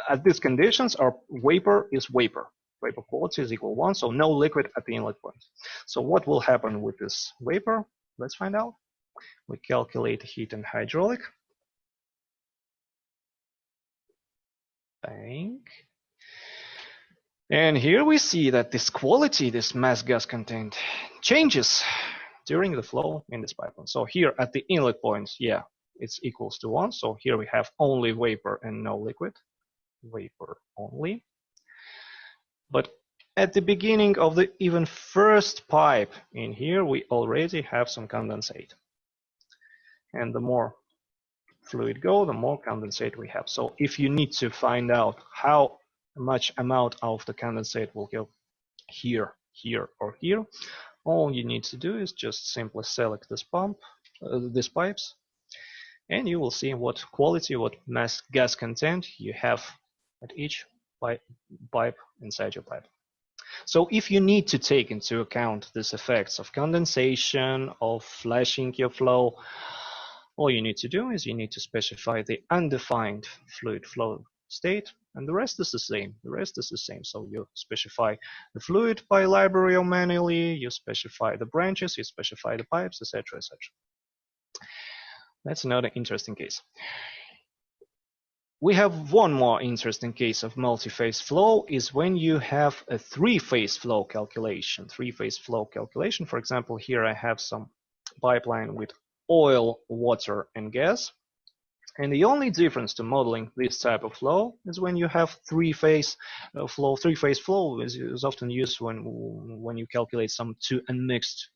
at these conditions, our vapor is vapor. Vapor quality is equal 1, so no liquid at the inlet point. So what will happen with this vapor? Let's find out. We calculate heat and hydraulic. And here we see that this quality, this mass gas content, changes during the flow in this pipeline. So here at the inlet point, yeah, it's equals to 1. So here we have only vapor and no liquid. Vapor only. But at the beginning of the even first pipe in here, we already have some condensate. And the more fluid go, the more condensate we have. So if you need to find out how much amount of the condensate will go here, here, or here, all you need to do is just simply select this these pipes, and you will see what quality, what mass gas content you have at each pipe inside your pipe. So if you need to take into account these effects of condensation, of flashing your flow, all you need to do is you need to specify the undefined fluid flow state, and the rest is the same. The rest is the same. So you specify the fluid by library or manually, you specify the branches, you specify the pipes, etc., etc. That's another interesting case. We have one more interesting case of multi-phase flow is when you have a three-phase flow calculation. Three-phase flow calculation, for example, here I have some pipeline with oil, water, and gas. And the only difference to modeling this type of flow is when you have three-phase flow. Three-phase flow is often used when you calculate some two unmixed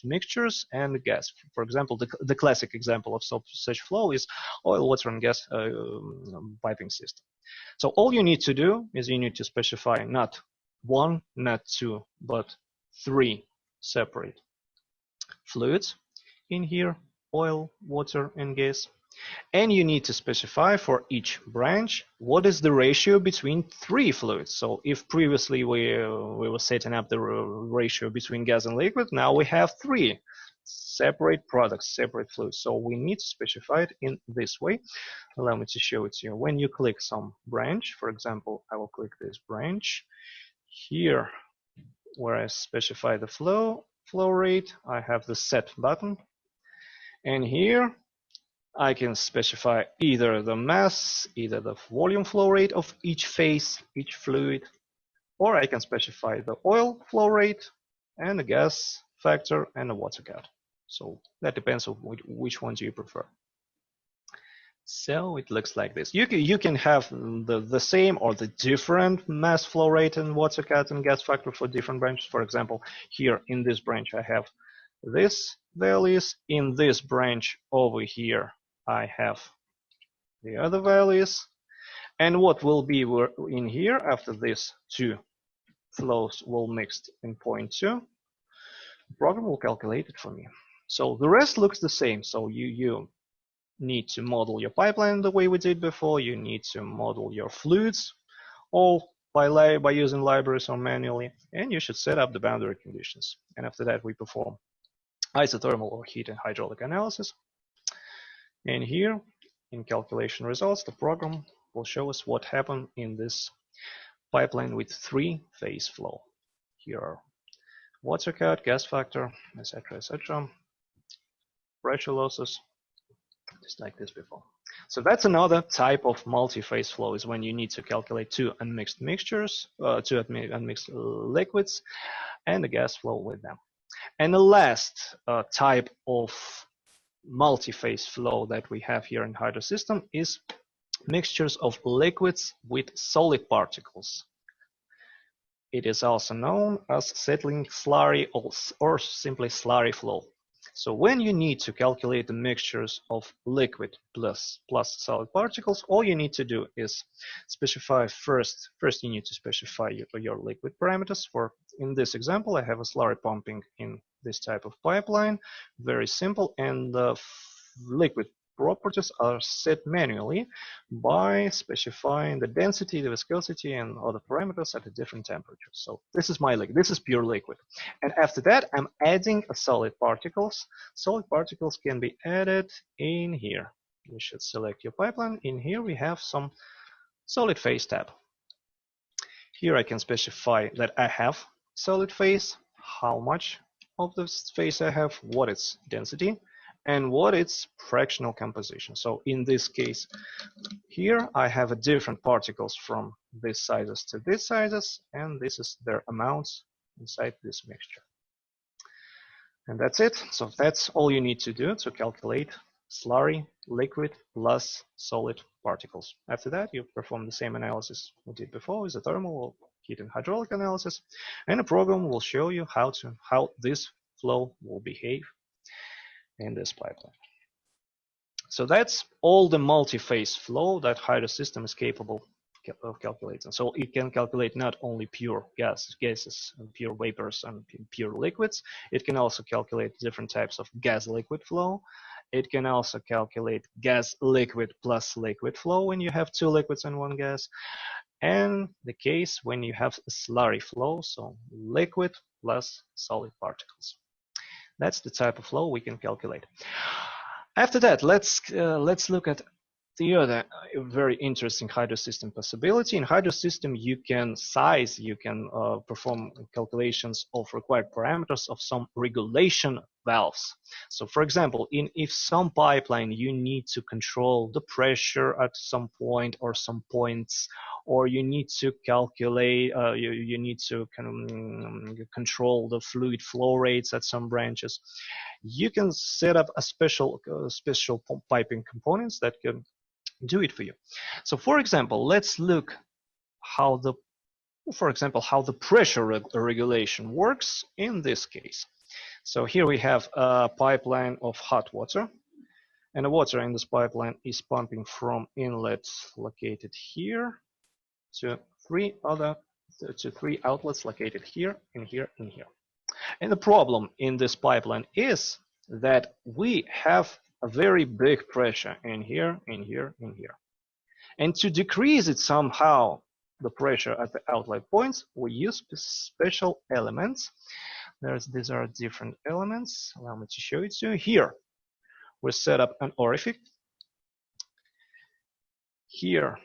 mixtures and gas. For example, the classic example of such flow is oil, water, and gas piping system. So all you need to do is you need to specify not one, not two, but three separate fluids in here: oil, water, and gas. And you need to specify for each branch what is the ratio between three fluids. So if previously we were setting up the ratio between gas and liquid, now we have three separate products, separate fluids. So we need to specify it in this way. Allow me to show it to you. When you click some branch, for example, I will click this branch here where I specify the flow rate. I have the set button, and here I can specify either the mass, either the volume flow rate of each phase, each fluid, or I can specify the oil flow rate and the gas factor and the water count. So that depends on which ones you prefer. So it looks like this. You can have the same or the different mass flow rate and water count and gas factor for different branches. For example, here in this branch I have this values. In this branch over here I have the other values, and what will be in here after these two flows will mix in point 2, the program will calculate it for me. So the rest looks the same. So you need to model your pipeline the way we did before. You need to model your fluids, all by using libraries or manually, and you should set up the boundary conditions. And after that, we perform isothermal or heat and hydraulic analysis. And here, in calculation results, the program will show us what happened in this pipeline with 3-phase flow. Here are water cut, gas factor, etc., pressure losses, just like this before. So that's another type of multi-phase flow, is when you need to calculate two unmixed mixtures, two unmixed liquids, and the gas flow with them. And the last type of multi-phase flow that we have here in Hydrosystem is mixtures of liquids with solid particles. It is also known as settling slurry or simply slurry flow. So when you need to calculate the mixtures of liquid plus solid particles, all you need to do is specify first you need to specify your liquid parameters. For in this example, I have a slurry pumping in this type of pipeline, very simple, and the liquid properties are set manually by specifying the density, the viscosity, and other parameters at a different temperature. So this is my liquid. This is pure liquid. And after that, I'm adding solid particles. Solid particles can be added in here. You should select your pipeline. In here, we have some solid phase tab. Here I can specify that I have solid phase, how much of this phase I have, what its density, and what its fractional composition. So in this case, here I have a different particles from these sizes to these sizes, and this is their amounts inside this mixture. And that's it. So that's all you need to do to calculate slurry, liquid, plus solid particles. After that, you perform the same analysis we did before, is a thermal, heat and hydraulic analysis, and the program will show you how this flow will behave in this pipeline. So that's all the multi-phase flow that Hydrosystem is capable of calculating. So it can calculate not only pure gases, and pure vapors, and pure liquids. It can also calculate different types of gas-liquid flow. It can also calculate gas-liquid plus liquid flow when you have two liquids and one gas. And the case when you have a slurry flow, so liquid plus solid particles. That's the type of flow we can calculate. After that, let's look at the other very interesting Hydrosystem possibility. In Hydrosystem, you can perform calculations of required parameters of some regulation valves. So, for example, if some pipeline you need to control the pressure at some point or some points, or you need to calculate, you need to control the fluid flow rates at some branches, you can set up a special piping components that can do it for you. So, for example, let's look how the pressure regulation works in this case. So here we have a pipeline of hot water, and the water in this pipeline is pumping from inlets located here to three outlets located here, and here, and here. And the problem in this pipeline is that we have a very big pressure in here, in here, in here. And to decrease it somehow, the pressure at the outlet points, we use special elements. These are different elements. Allow me to show it to you. Here, we set up an orifice. Here,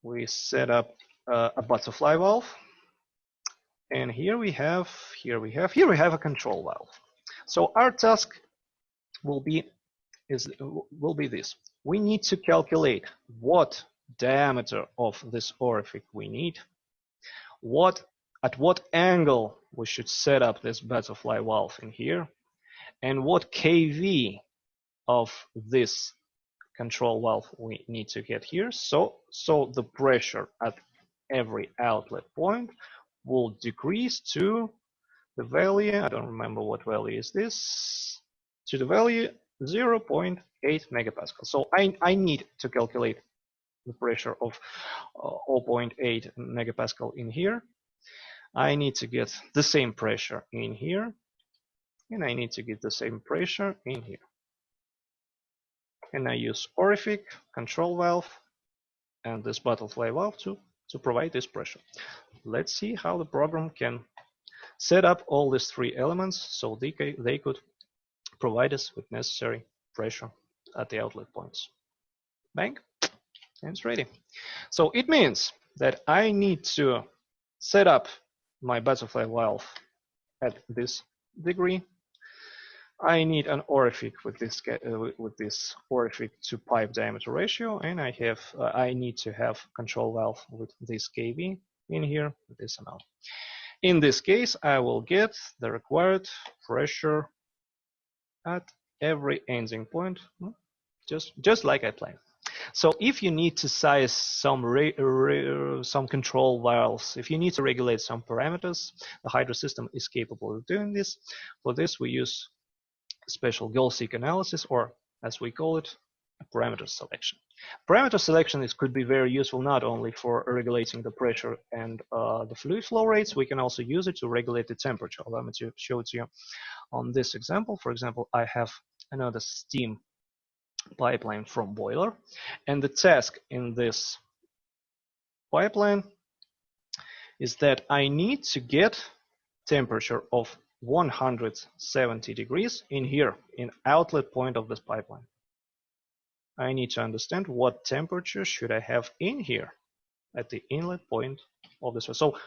we set up a butterfly valve. And here we have a control valve. So our task will be this. We need to calculate what diameter of this orifice we need, at what angle we should set up this butterfly valve in here, and what kV of this control valve we need to get here. So the pressure at every outlet point will decrease to the value, I don't remember what value is this, to the value 0.8 megapascal. So I need to calculate the pressure of 0.8 megapascal in here. I need to get the same pressure in here, and I need to get the same pressure in here. And I use orific, control valve, and this butterfly valve to provide this pressure. Let's see how the program can set up all these three elements so they could provide us with necessary pressure at the outlet points. Bang, and it's ready. So it means that I need to set up my butterfly valve at this degree. I need an orific with this orific to pipe diameter ratio, and I need to have control valve with this kV in here, with this amount. In this case, I will get the required pressure at every ending point, just like I planned. So if you need to size some control valves, if you need to regulate some parameters, the Hydrosystem is capable of doing this. For this, we use special goal-seek analysis, or as we call it, parameter selection. Parameter selection could be very useful not only for regulating the pressure and the fluid flow rates. We can also use it to regulate the temperature. Allow me to show it to you on this example. For example, I have another steam pipeline from boiler, and the task in this pipeline is that I need to get temperature of 170 degrees in here, in outlet point of this pipeline. I need to understand what temperature should I have in here at the inlet point of this. So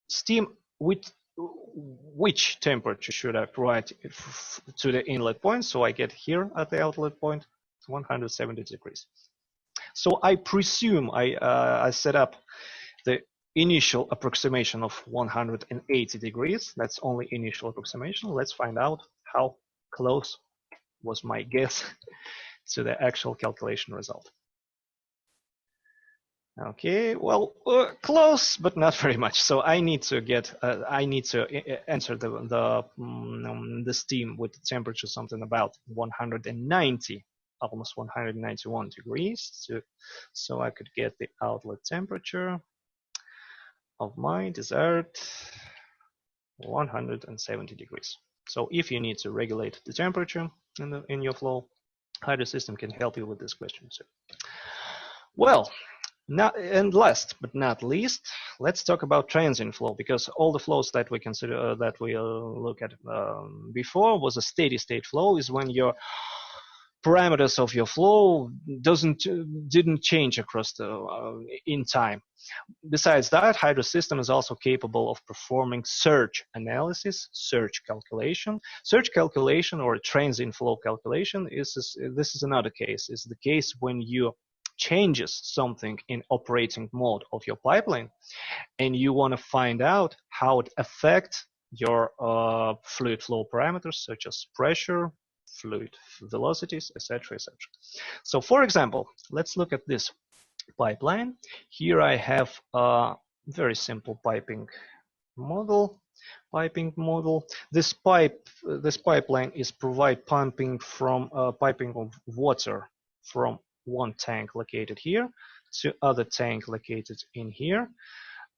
steam, with which temperature should I provide to the inlet point so I get here at the outlet point 170 degrees. So I presume I set up the initial approximation of 180 degrees. That's only initial approximation. Let's find out how close was my guess to the actual calculation result. Okay, well, close, but not very much. So I need to enter the steam with the temperature something about 190, almost 191 degrees, so I could get the outlet temperature of my desired 170 degrees. So if you need to regulate the temperature in your flow, Hydrosystem can help you with this question too. Well, and last but not least, let's talk about transient flow, because all the flows that we consider look at before was a steady state flow, is when your parameters of your flow didn't change across in time. Besides that, Hydrosystem is also capable of performing surge analysis, surge calculation. Surge calculation, or transient flow calculation, this is another case. It's the case when you changes something in operating mode of your pipeline, and you want to find out how it affects your fluid flow parameters, such as pressure, fluid velocities, etc., etc. So, for example, let's look at this pipeline. Here I have a very simple piping model. This pipeline is piping of water from one tank located here to other tank located in here,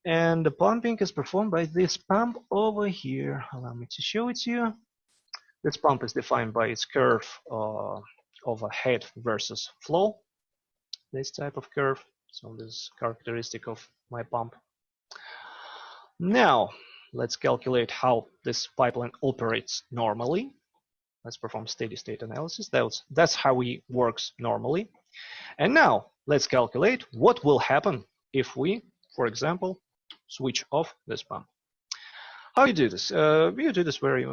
and the pumping is performed by this pump over here. Allow me to show it to you. This pump is defined by its curve of a head versus flow, this type of curve. So this is characteristic of my pump. Now let's calculate how this pipeline operates normally. Let's perform steady state analysis. That's how it works normally. And now let's calculate what will happen if we, for example, switch off this pump. How you do this? You do this very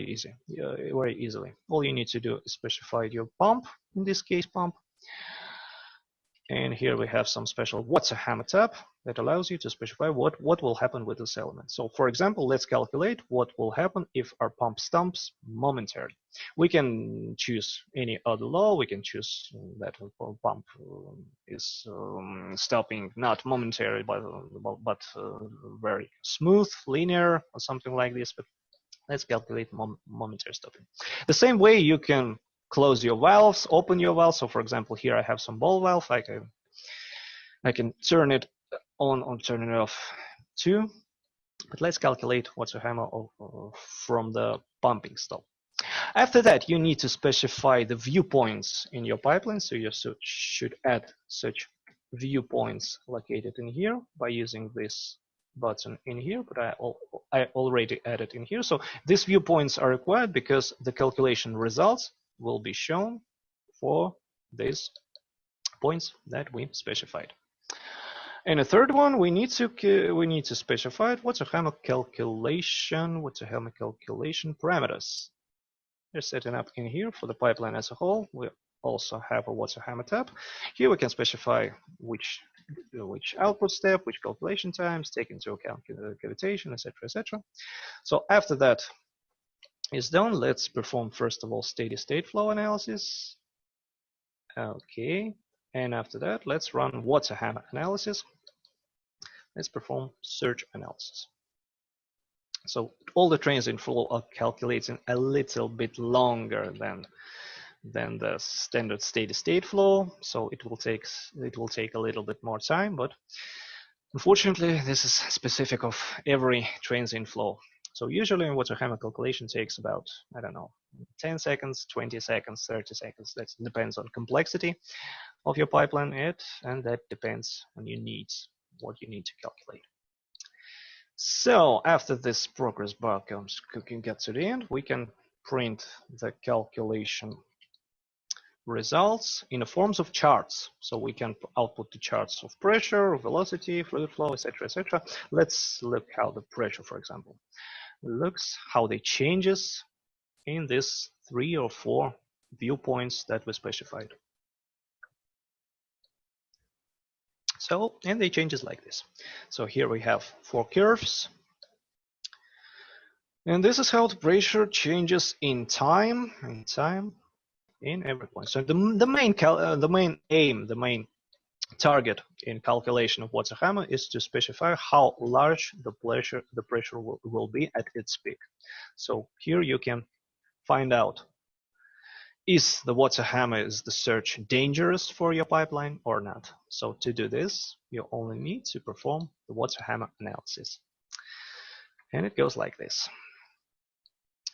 easily. All you need to do is specify your pump, in this case pump. And here we have some special water hammer tab that allows you to specify what will happen with this element. So for example, let's calculate what will happen if our pump stops momentarily. We can choose any other law. We can choose that pump is stopping not momentarily, but very smooth, linear, or something like this. But let's calculate momentary stopping. The same way you can close your valves, open your valves. So for example, here I have some ball valve. I can turn it on or turn it off too. But let's calculate water hammer from the pumping stall. After that, you need to specify the viewpoints in your pipeline. So you should add such viewpoints located in here by using this button in here, but I already added in here. So these viewpoints are required because the calculation results will be shown for these points that we specified. And a third one, we need to specify water hammer calculation parameters. They're setting up in here for the pipeline as a whole. We also have a water hammer tab. Here we can specify which output step, which calculation times, take into account cavitation, etc., etc. So after that is done, let's perform first of all steady state flow analysis. Okay, and after that, let's run water hammer analysis. Let's perform surge analysis. So all the transient flow are calculating a little bit longer than the standard steady state flow, so it will take a little bit more time, but unfortunately this is specific of every transient flow. So usually water hammer calculation takes about, I don't know, 10 seconds, 20 seconds, 30 seconds. That depends on complexity of your pipeline, and that depends on your needs, what you need to calculate. So after this progress bar can get to the end, we can print the calculation results in the forms of charts. So we can output the charts of pressure, velocity, fluid flow, etc., etc. Let's look how the pressure, for example, looks, how they changes in these 3 or 4 viewpoints that we specified. So, and they changes like this. So here we have 4 curves. And this is how the pressure changes in time, in every point. So the main aim, the main target in calculation of water hammer is to specify how large the pressure will be at its peak. So here you can find out, is the water hammer, is the surge dangerous for your pipeline or not? So to do this, you only need to perform the water hammer analysis. And it goes like this.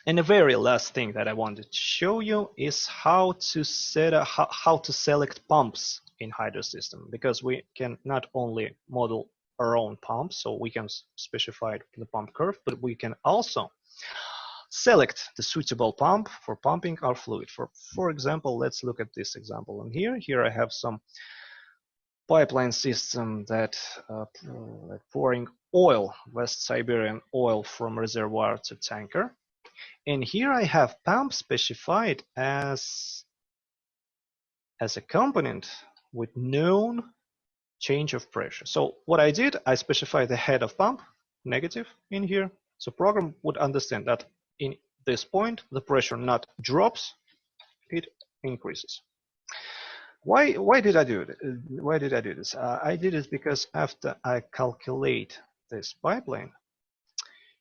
And the very last thing that I wanted to show you is how to select pumps in Hydrosystem, because we can not only model our own pumps, so we can specify the pump curve, but we can also select the suitable pump for pumping our fluid. For example, let's look at this example in here. Here I have some pipeline system that pouring oil, West Siberian oil, from reservoir to tanker. And here I have pump specified as a component with known change of pressure. So what I did, I specified the head of pump, negative, in here. So program would understand that in this point, the pressure not drops, it increases. Why did I do it? Why did I do this? I did it because after I calculate this pipeline,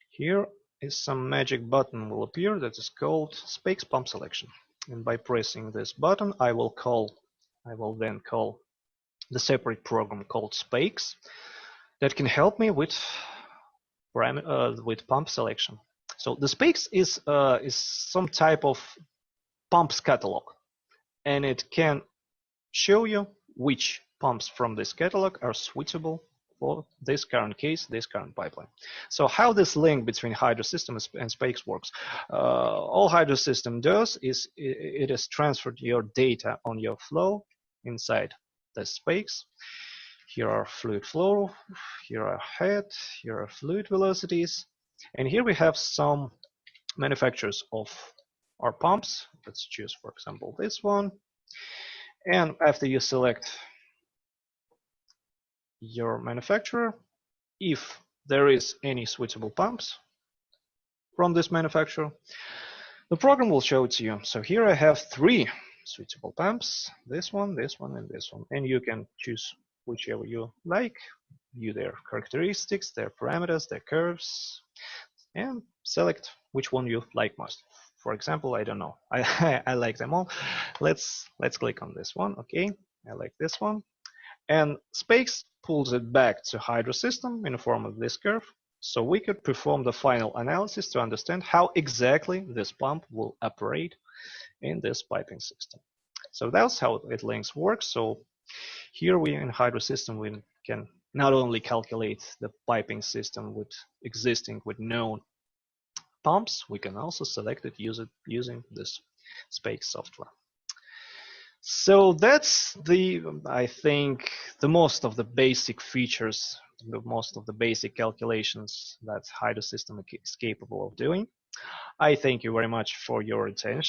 here is some magic button will appear that is called Spaix pump selection. And by pressing this button, I will then call the separate program called Spaix that can help me with pump selection. So the Spaix is some type of pumps catalog, and it can show you which pumps from this catalog are suitable for this current case, this current pipeline. So how this link between Hydrosystem and Spaix works? All Hydrosystem does is it has transferred your data on your flow inside the Spaix. Here are fluid flow, here are head, here are fluid velocities, and here we have some manufacturers of our pumps. Let's choose, for example, this one. And after you select your manufacturer, if there is any suitable pumps from this manufacturer, the program will show it to you. So here I have 3 suitable pumps, this one, and this one, and you can choose whichever you like, view their characteristics, their parameters, their curves, and select which one you like most. For example, I don't know, I like them all. Let's click on this one. Okay, I like this one, and Spaix pulls it back to Hydrosystem in the form of this curve. So we could perform the final analysis to understand how exactly this pump will operate in this piping system. So that's how links works. So here we in Hydrosystem we can not only calculate the piping system with known pumps, we can also select it using this Spaix software. So that's I think the most of the basic features, most of the basic calculations that Hydrosystem is capable of doing. I thank you very much for your attention.